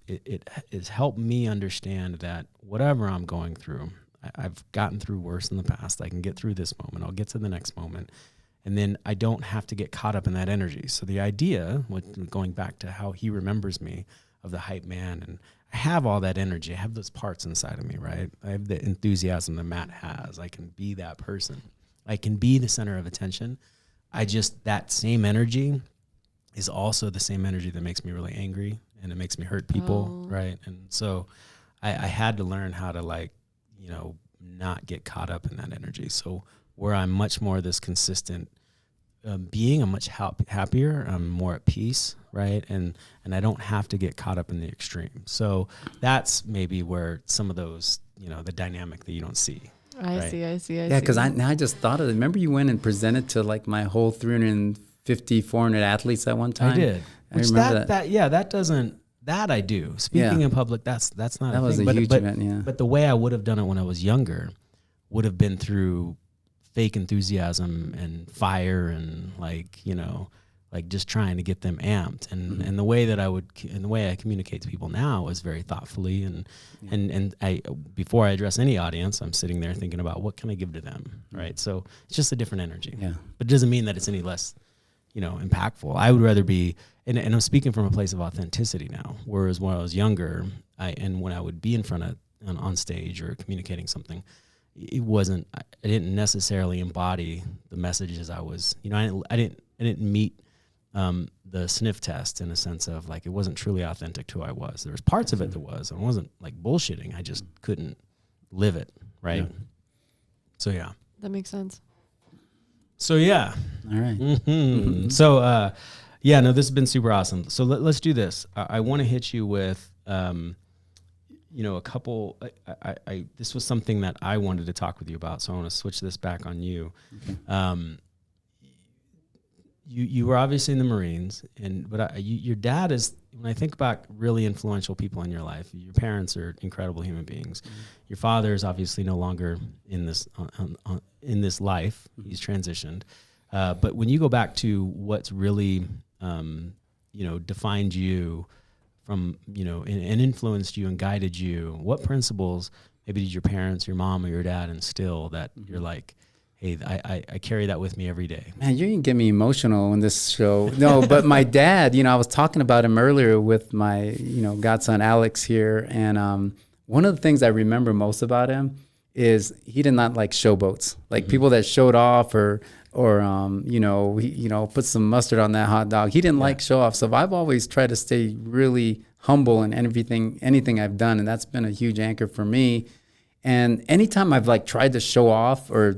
Speaker 1: has helped me understand that whatever I'm going through, I've gotten through worse in the past. I can get through this moment. I'll get to the next moment. And then I don't have to get caught up in that energy. So the idea, going back to how he remembers me, of the hype man, and I have all that energy. I have those parts inside of me, right? I have the enthusiasm that Matt has. I can be that person. I can be the center of attention. That same energy is also the same energy that makes me really angry, and it makes me hurt people, right? And so I had to learn how to not get caught up in that energy. So where I'm much more this consistent being, I'm much happier, I'm more at peace, right? And I don't have to get caught up in the extreme. So that's maybe where some of those, the dynamic that you don't see.
Speaker 2: I see.
Speaker 3: Yeah, because I just thought of it. Remember you went and presented to like my whole 350, 400 athletes at one time?
Speaker 1: I did. That I do. Speaking in public, that's not a thing.
Speaker 3: That was a huge event, yeah.
Speaker 1: But the way I would have done it when I was younger would have been through fake enthusiasm and fire and like just trying to get them amped. And the way that the way I communicate to people now is very thoughtfully. And I, before I address any audience, I'm sitting there thinking about what can I give to them, right? So it's just a different energy.
Speaker 3: Yeah.
Speaker 1: But it doesn't mean that it's any less, impactful. I would rather be, and I'm speaking from a place of authenticity now, whereas when I was younger, when I would be in front of, on stage or communicating something, it wasn't, I didn't necessarily embody the messages I was, I didn't meet the sniff test in a sense of like, it wasn't truly authentic to who I was. There was parts of it that was, and it wasn't like bullshitting. I just couldn't live it. Right. Yeah. So, yeah.
Speaker 2: That makes sense.
Speaker 1: So, yeah.
Speaker 3: All right.
Speaker 1: Mm-hmm. So, no, this has been super awesome. So let's do this. I want to hit you with, a couple, this was something that I wanted to talk with you about. So I want to switch this back on you. Okay. You were obviously in the Marines, but your dad is, when I think about really influential people in your life, your parents are incredible human beings. Mm-hmm. Your father is obviously no longer in this in this life. Mm-hmm. He's transitioned. But when you go back to what's really, defined you from, and influenced you and guided you, what principles maybe did your parents, your mom or your dad instill that you're like, hey, I carry that with me every day?
Speaker 3: Man, you can get me emotional in this show. No, but my dad, I was talking about him earlier with my, godson Alex here. And one of the things I remember most about him is he did not like showboats, like people that showed off or put some mustard on that hot dog. He didn't like show off. So I've always tried to stay really humble in anything I've done. And that's been a huge anchor for me. And anytime I've like tried to show off or,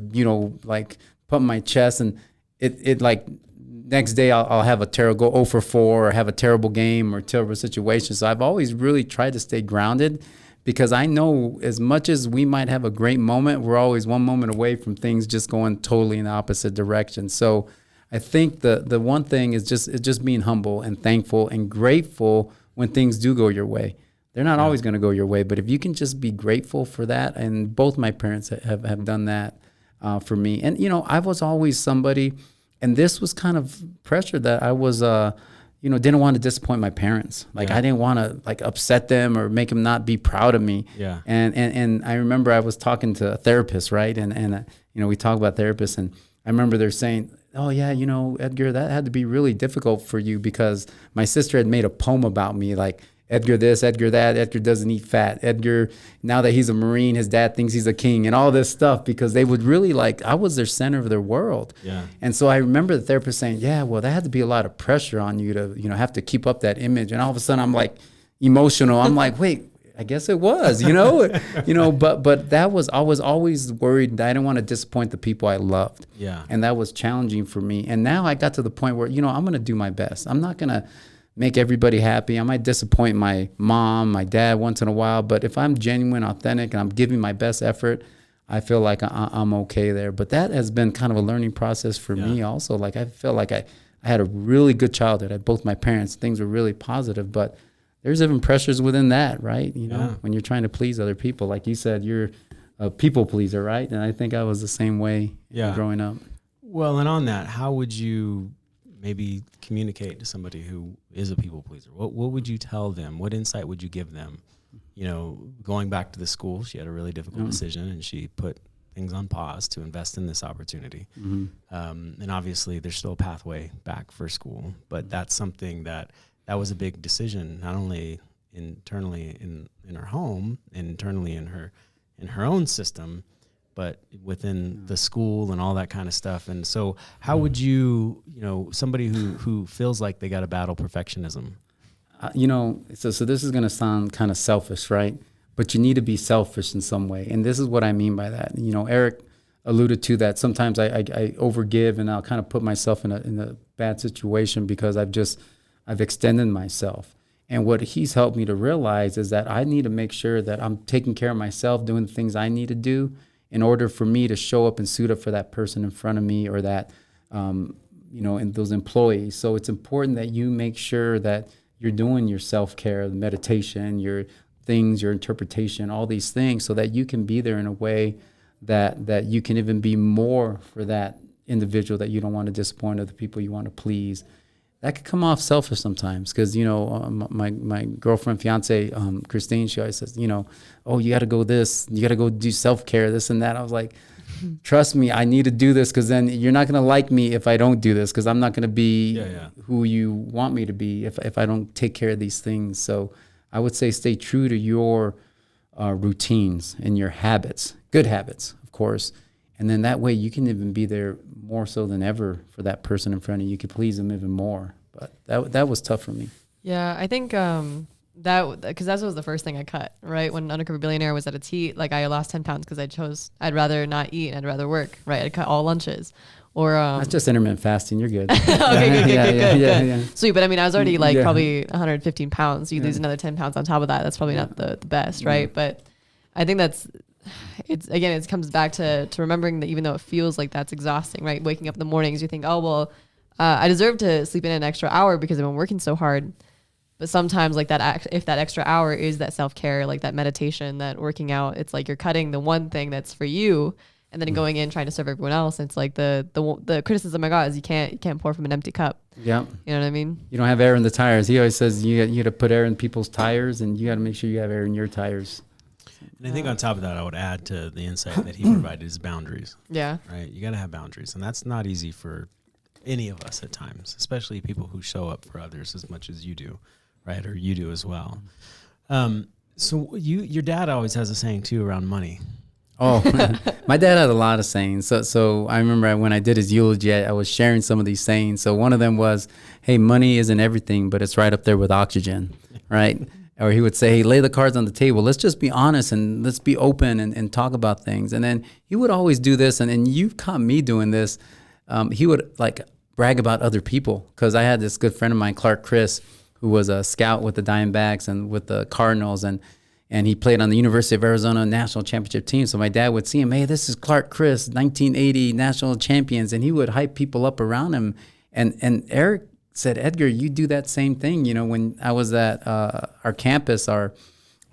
Speaker 3: like put my chest and it like next day I'll have a terrible, go 0 for 4 or have a terrible game or terrible situation. So I've always really tried to stay grounded because I know as much as we might have a great moment, we're always one moment away from things just going totally in the opposite direction. So I think the one thing is just being humble and thankful and grateful when things do go your way. They're not always going to go your way, but if you can just be grateful for that, and both my parents have done that for me. And, I was always somebody, and this was kind of pressure that I was, didn't want to disappoint my parents. Like I didn't want to like upset them or make them not be proud of me.
Speaker 1: Yeah.
Speaker 3: And I remember I was talking to a therapist, right? And we talk about therapists, and I remember they're saying, oh yeah, Edgar, that had to be really difficult for you because my sister had made a poem about me, like, Edgar this, Edgar that, Edgar doesn't eat fat. Edgar, now that he's a Marine, his dad thinks he's a king and all this stuff because they would really I was their center of their world.
Speaker 1: Yeah.
Speaker 3: And so I remember the therapist saying, yeah, well, that had to be a lot of pressure on you to, have to keep up that image. And all of a sudden I'm like emotional. I'm like, wait, I guess it was, but I was always worried that I didn't want to disappoint the people I loved.
Speaker 1: Yeah.
Speaker 3: And that was challenging for me. And now I got to the point where, I'm going to do my best. I'm not going to make everybody happy. I might disappoint my mom, my dad once in a while, but if I'm genuine, authentic, and I'm giving my best effort, I feel like I'm okay there. But that has been kind of a learning process for me also. Like I feel like I had a really good childhood. I had both my parents. Things were really positive, but there's even pressures within that, right? When you're trying to please other people. Like you said, you're a people pleaser, right? And I think I was the same way growing up.
Speaker 1: Well, and on that, how would you maybe communicate to somebody who is a people pleaser? What would you tell them? What insight would you give them? Going back to the school, she had a really difficult decision and she put things on pause to invest in this opportunity. Mm-hmm. And obviously there's still a pathway back for school, but that's something that was a big decision, not only internally in her home, internally in her own system, but within the school and all that kind of stuff. And so how would you, somebody who feels like they got to battle perfectionism?
Speaker 3: So this is going to sound kind of selfish, right? But you need to be selfish in some way. And this is what I mean by that. Eric alluded to that. Sometimes I overgive and I'll kind of put myself in a bad situation because I've extended myself. And what he's helped me to realize is that I need to make sure that I'm taking care of myself, doing the things I need to do in order for me to show up and suit up for that person in front of me or that, and those employees. So it's important that you make sure that you're doing your self-care, the meditation, your things, your interpretation, all these things so that you can be there in a way that you can even be more for that individual that you don't want to disappoint or the people you want to please. that could come off selfish sometimes. Because, my girlfriend, fiance, Christine, she always says, oh, you got to go you got to go do self-care, this and that. I was like, trust me, I need to do this, because then you're not going to like me if I don't do this, because I'm not going to be who you want me to be if I don't take care of these things. So I would say stay true to your routines and your habits, good habits, of course. And then that way you can even be there more so than ever for that person in front of you. You can please them even more. But that was tough for me.
Speaker 2: Yeah, I think because that was the first thing I cut, right? When Undercover Billionaire was at its heat, like I lost 10 pounds because I'd rather not eat and I'd rather work, right? I'd cut all lunches. Or
Speaker 3: that's just intermittent fasting. You're good.
Speaker 2: Okay, good.
Speaker 3: Yeah.
Speaker 2: Sweet, but I mean, I was already like probably 115 pounds. You lose another 10 pounds on top of that. That's probably not the best, right? But I think it comes back to remembering that even though it feels like that's exhausting, right? Waking up in the mornings, you think, oh, well, I deserve to sleep in an extra hour because I've been working so hard. But sometimes like if that extra hour is that self-care, like that meditation, that working out, it's like you're cutting the one thing that's for you and then going in trying to serve everyone else. It's like the criticism I got is you can't pour from an empty cup.
Speaker 3: Yeah.
Speaker 2: You know what I mean? You
Speaker 3: don't have air in the tires. He always says you got to put air in people's tires, and you got to make sure you have air in your tires.
Speaker 1: And I think on top of that, I would add to the insight that he provided is boundaries.
Speaker 2: Yeah.
Speaker 1: Right. You got to have boundaries. And that's not easy for any of us at times, especially people who show up for others as much as you do. Right. Or you do as well. So your dad always has a saying too around money.
Speaker 3: Oh, my dad had a lot of sayings. So I remember when I did his eulogy, I was sharing some of these sayings. So one of them was, hey, money isn't everything, but it's right up there with oxygen. Right. Or he would say, hey, lay the cards on the table. Let's just be honest and let's be open and talk about things. And then he would always do this. And you've caught me doing this. He would like brag about other people, because I had this good friend of mine, Clark Chris, who was a scout with the Diamondbacks and with the Cardinals. And he played on the University of Arizona national championship team. So my dad would see him, hey, this is Clark Chris, 1980 national champions. And he would hype people up around him. And Eric said, Edgar, you do that same thing. When I was at our campus, our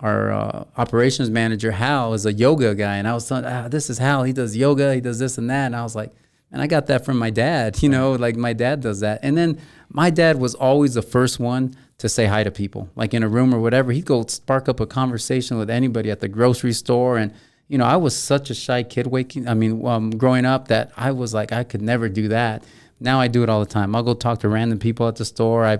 Speaker 3: operations manager, Hal, is a yoga guy. And I was telling, this is Hal. He does yoga. He does this and that. And I was like, man, I got that from my dad. Like my dad does that. And then my dad was always the first one to say hi to people, like in a room or whatever. He'd go spark up a conversation with anybody at the grocery store. And, I was such a shy kid growing up, that I was like, I could never do that. Now I do it all the time. I'll go talk to random people at the store. I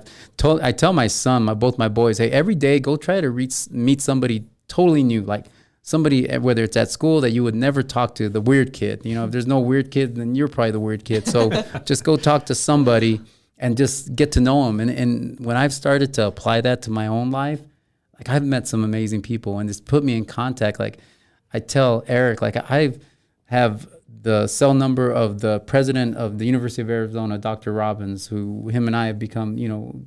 Speaker 3: tell my son, both my boys, hey, every day go try to meet somebody totally new, like somebody, whether it's at school that you would never talk to, the weird kid. If there's no weird kid, then you're probably the weird kid. So just go talk to somebody and just get to know them. And when I've started to apply that to my own life, like I've met some amazing people, and it's put me in contact. Like I tell Eric, like I have the cell number of the president of the University of Arizona, Dr. Robbins, him and I have become,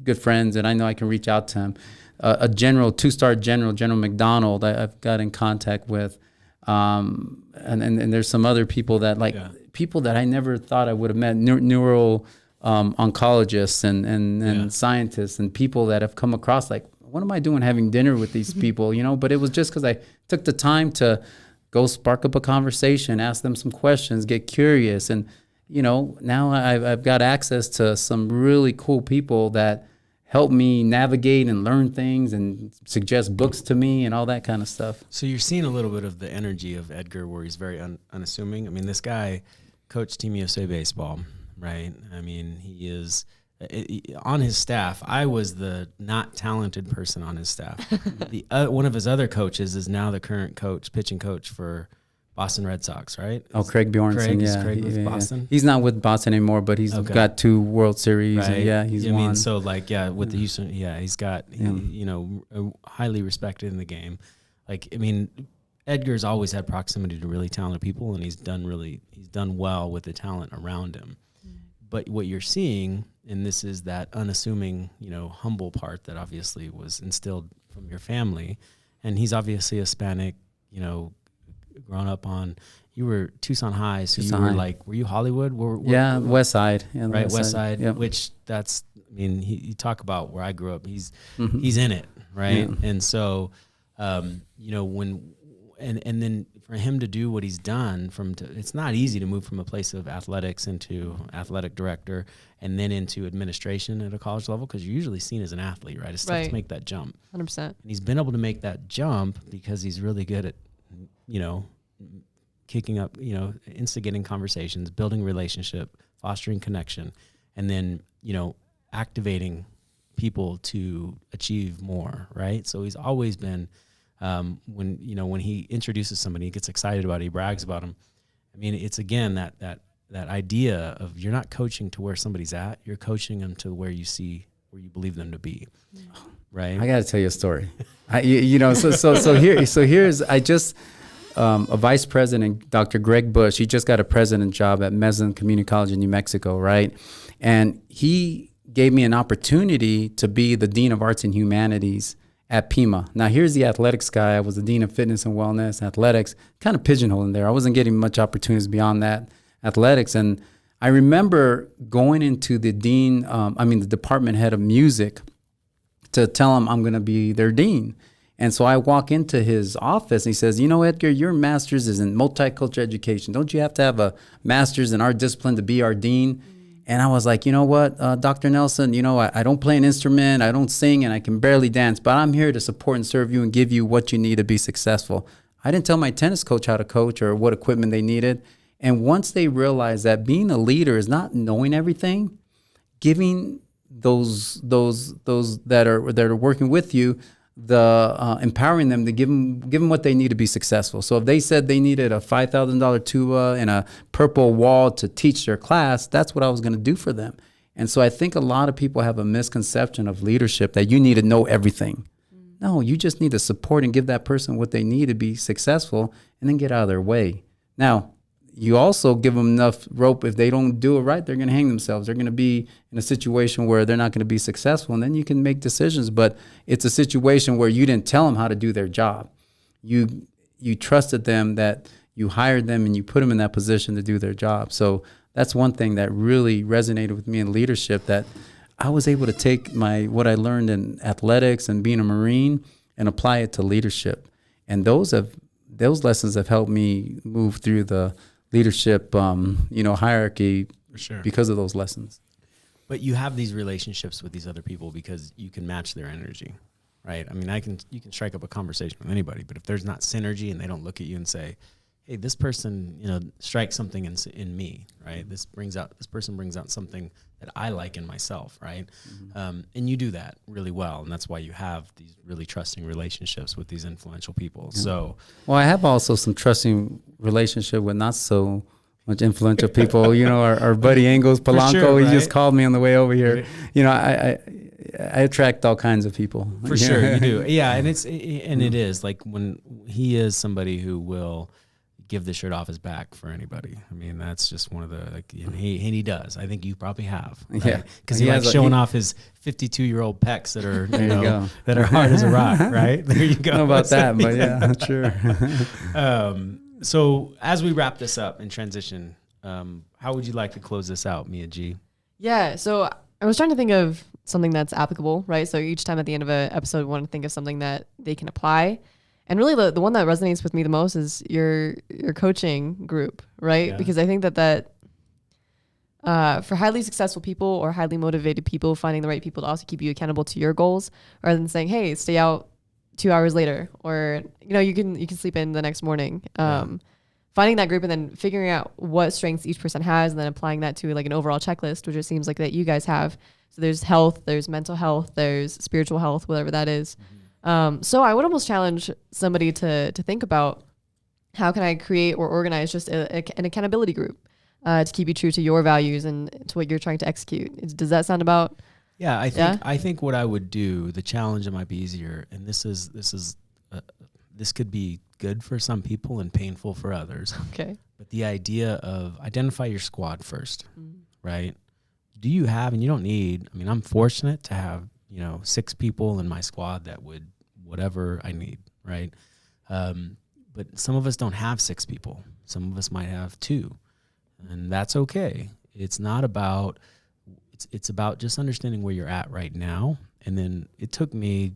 Speaker 3: good friends, and I know I can reach out to him. A general, 2-star General McDonald, I've got in contact with. And there's some other people that people that I never thought I would have met, neuro oncologists and scientists, and people that have come across like, what am I doing having dinner with these people, But it was just because I took the time to go spark up a conversation, ask them some questions, get curious. And, now I've got access to some really cool people that help me navigate and learn things and suggest books to me and all that kind of stuff.
Speaker 1: So you're seeing a little bit of the energy of Edgar, where he's very unassuming. I mean, this guy coached Team USA baseball, right? I mean, he is on his staff. I was the not talented person on his staff. One of his other coaches is now the current pitching coach for Boston Red Sox, right?
Speaker 3: Oh, Craig Bjornson.
Speaker 1: Craig with Boston.
Speaker 3: He's not with Boston anymore, but he's got 2 World Series.
Speaker 1: Right.
Speaker 3: And he's won.
Speaker 1: I mean, so with the Houston, he's got, highly respected in the game. Like, I mean, Edgar's always had proximity to really talented people, and he's done well with the talent around him. But what you're seeing, and this is that unassuming, humble part that obviously was instilled from your family. And he's obviously Hispanic, grown up on, you were Tucson High. So
Speaker 3: Tucson
Speaker 1: you were
Speaker 3: High.
Speaker 1: like, were you Hollywood?
Speaker 3: West Side. Yeah,
Speaker 1: right. West Side,
Speaker 3: yep.
Speaker 1: Which that's, I mean, you talk about where I grew up, he's in it. Right.
Speaker 3: Yeah.
Speaker 1: And so, when and then for him to do what he's done it's not easy to move from a place of athletics into athletic director and then into administration at a college level, because you're usually seen as an athlete, right? It's tough to make that jump.
Speaker 2: 100%.
Speaker 1: And he's been able to make that jump because he's really good at, kicking up, instigating conversations, building relationship, fostering connection, and then, activating people to achieve more, right? So he's always been, when he introduces somebody, he gets excited about it, he brags about them. I mean, it's again, that idea of you're not coaching to where somebody's at, you're coaching them to where you believe them to be, right?
Speaker 3: I got to tell you a story. Here's, I just, a vice president, Dr. Greg Bush, he just got a president job at Pima Community College in New Mexico, right? And he gave me an opportunity to be the Dean of Arts and Humanities at Pima. Now, here's the athletics guy. I was the Dean of Fitness and Wellness, athletics, kind of pigeonholed in there. I wasn't getting much opportunities beyond that, athletics. And I remember going into the the department head of music to tell him I'm going to be their dean. And so I walk into his office and he says, Edgar, your master's is in multicultural education. Don't you have to have a master's in our discipline to be our dean? And I was like, you know what, Dr. Nelson, I don't play an instrument, I don't sing, and I can barely dance, but I'm here to support and serve you and give you what you need to be successful. I didn't tell my tennis coach how to coach or what equipment they needed. And once they realized that being a leader is not knowing everything, giving those that are working with you, empowering them to give them what they need to be successful. So if they said they needed a $5,000 tuba and a purple wall to teach their class, that's what I was going to do for them. And so I think a lot of people have a misconception of leadership that you need to know everything. No, you just need to support and give that person what they need to be successful and then get out of their way. Now, you also give them enough rope. If they don't do it right, they're going to hang themselves. They're going to be in a situation where they're not going to be successful, and then you can make decisions. But it's a situation where you didn't tell them how to do their job. You trusted them, that you hired them, and you put them in that position to do their job. So that's one thing that really resonated with me in leadership, that I was able to take what I learned in athletics and being a Marine and apply it to leadership. And those lessons have helped me move through the leadership, hierarchy,
Speaker 1: for sure,
Speaker 3: because of those lessons.
Speaker 1: But you have these relationships with these other people because you can match their energy, right? I mean, you can strike up a conversation with anybody, but if there's not synergy and they don't look at you and say, hey, this person, strikes something in me, right? This person brings out something that I like in myself, right? Mm-hmm. And you do that really well, and that's why you have these really trusting relationships with these influential people. Yeah. So,
Speaker 3: well, I have also some trusting relationship with not so much influential people. Our buddy Angles Polanco,
Speaker 1: sure, right?
Speaker 3: He just called me on the way over here. I attract all kinds of people.
Speaker 1: For sure, you do. Yeah, and it is like when he is somebody who will give the shirt off his back for anybody. I mean, that's just one of the, and he does. I think you probably have. Right?
Speaker 3: Yeah.
Speaker 1: Because he likes showing off his 52-year-old pecs that are, that are hard as a rock, right? There you go.
Speaker 3: I don't know about that, but yeah, sure.
Speaker 1: So as we wrap this up and transition, how would you like to close this out, Mia G?
Speaker 2: Yeah. So I was trying to think of something that's applicable, right? So each time at the end of an episode, we want to think of something that they can apply. And really the one that resonates with me the most is your coaching group, right? Yeah. Because I think that for highly successful people or highly motivated people, finding the right people to also keep you accountable to your goals, rather than saying, hey, stay out 2 hours later, or, you can sleep in the next morning. Finding that group and then figuring out what strengths each person has and then applying that to like an overall checklist, which it seems like that you guys have. So there's health, there's mental health, there's spiritual health, whatever that is. Mm-hmm. So I would almost challenge somebody to think about how can I create or organize just an accountability group to keep you true to your values and to what you're trying to execute. Does that sound about?
Speaker 1: Yeah, I think what I would do, the challenge that might be easier, and this could be good for some people and painful for others.
Speaker 2: Okay.
Speaker 1: But the idea of identify your squad first, right? Do you have, and you don't need, I'm fortunate to have, 6 people in my squad that would whatever I need, right? But some of us don't have 6 people. Some of us might have 2, and that's okay. It's not about, it's about just understanding where you're at right now. And then it took me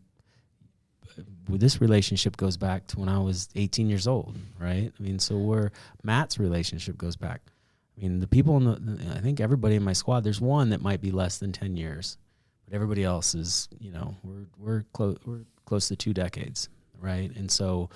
Speaker 1: this relationship goes back to when I was 18 years old, right? I mean, so Matt's relationship goes back. I mean, the people I think everybody in my squad, there's one that might be less than 10 years, but everybody else is, we're close to 2 decades, right? And so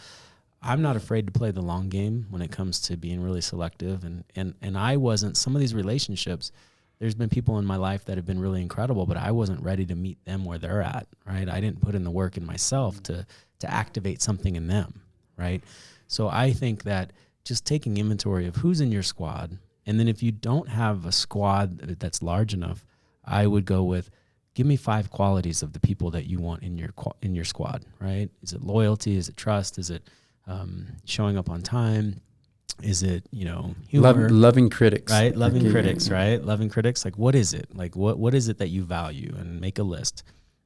Speaker 1: I'm not afraid to play the long game when it comes to being really selective. And I wasn't, some of these relationships, there's been people in my life that have been really incredible, but I wasn't ready to meet them where they're at, right? I didn't put in the work in myself to activate something in them, right? So I think that just taking inventory of who's in your squad, and then if you don't have a squad that's large enough, I would go with, give me 5 qualities of the people that you want in your squad, right? Is it loyalty? Is it trust? Is it showing up on time? Is it, humor?
Speaker 3: Loving critics.
Speaker 1: Right? Loving critics, right? Loving critics. Like, what is it? Like, what is it that you value? And make a list.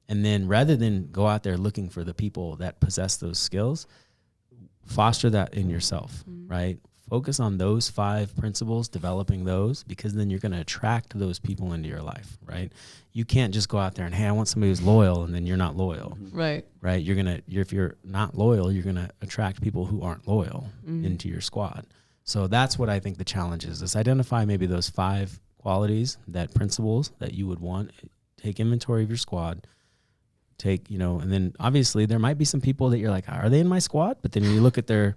Speaker 1: And then rather than go out there looking for the people that possess those skills, foster that in yourself, right? Focus on those 5 principles, developing those, because then you're going to attract those people into your life, right? You can't just go out there and, hey, I want somebody who's loyal, and then you're not loyal.
Speaker 2: Right.
Speaker 1: Right? If you're not loyal, you're going to attract people who aren't loyal into your squad. So that's what I think the challenge is identify maybe those 5 qualities, principles that you would want. Take inventory of your squad. And then obviously there might be some people that you're like, are they in my squad? But then when you look at the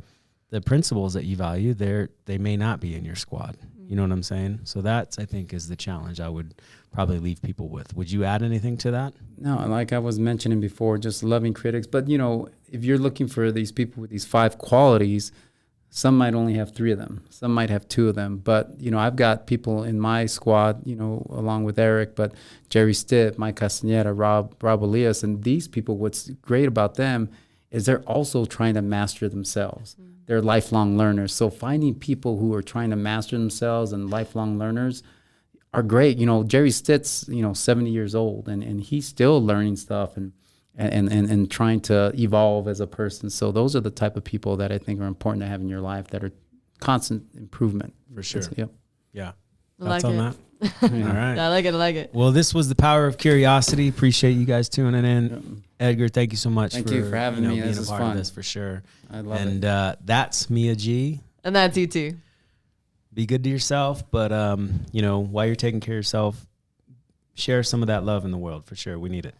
Speaker 1: principles that you value, they may not be in your squad. You know what I'm saying? So that's, I think, is the challenge I would probably leave people with. Would you add anything to that?
Speaker 3: No, like I was mentioning before, just loving critics. But, if you're looking for these people with these 5 qualities, some might only have 3 of them. Some might have 2 of them. But, I've got people in my squad, along with Eric, but Jerry Stitt, Mike Castaneda, Rob Elias. And these people, what's great about them is they're also trying to master themselves. They're lifelong learners. So finding people who are trying to master themselves and lifelong learners are great. Jerry Stitt's, 70 years old, and he's still learning stuff and trying to evolve as a person. So those are the type of people that I think are important to have in your life that are constant improvement.
Speaker 1: For sure.
Speaker 3: Yep.
Speaker 1: Yeah.
Speaker 2: I
Speaker 1: Thoughts
Speaker 2: like
Speaker 1: on
Speaker 2: it.
Speaker 1: that? All right.
Speaker 2: I like it.
Speaker 1: Well, this was the Power of Curiosity. Appreciate you guys tuning in.
Speaker 3: Yep.
Speaker 1: Edgar, thank you so much
Speaker 3: Thank you for having me.
Speaker 1: being
Speaker 3: This
Speaker 1: a
Speaker 3: is
Speaker 1: part
Speaker 3: fun.
Speaker 1: of this for sure.
Speaker 3: I love it.
Speaker 1: And that's Mia G.
Speaker 2: And that's you too.
Speaker 1: Be good to yourself, but while you're taking care of yourself, share some of that love in the world for sure. We need it.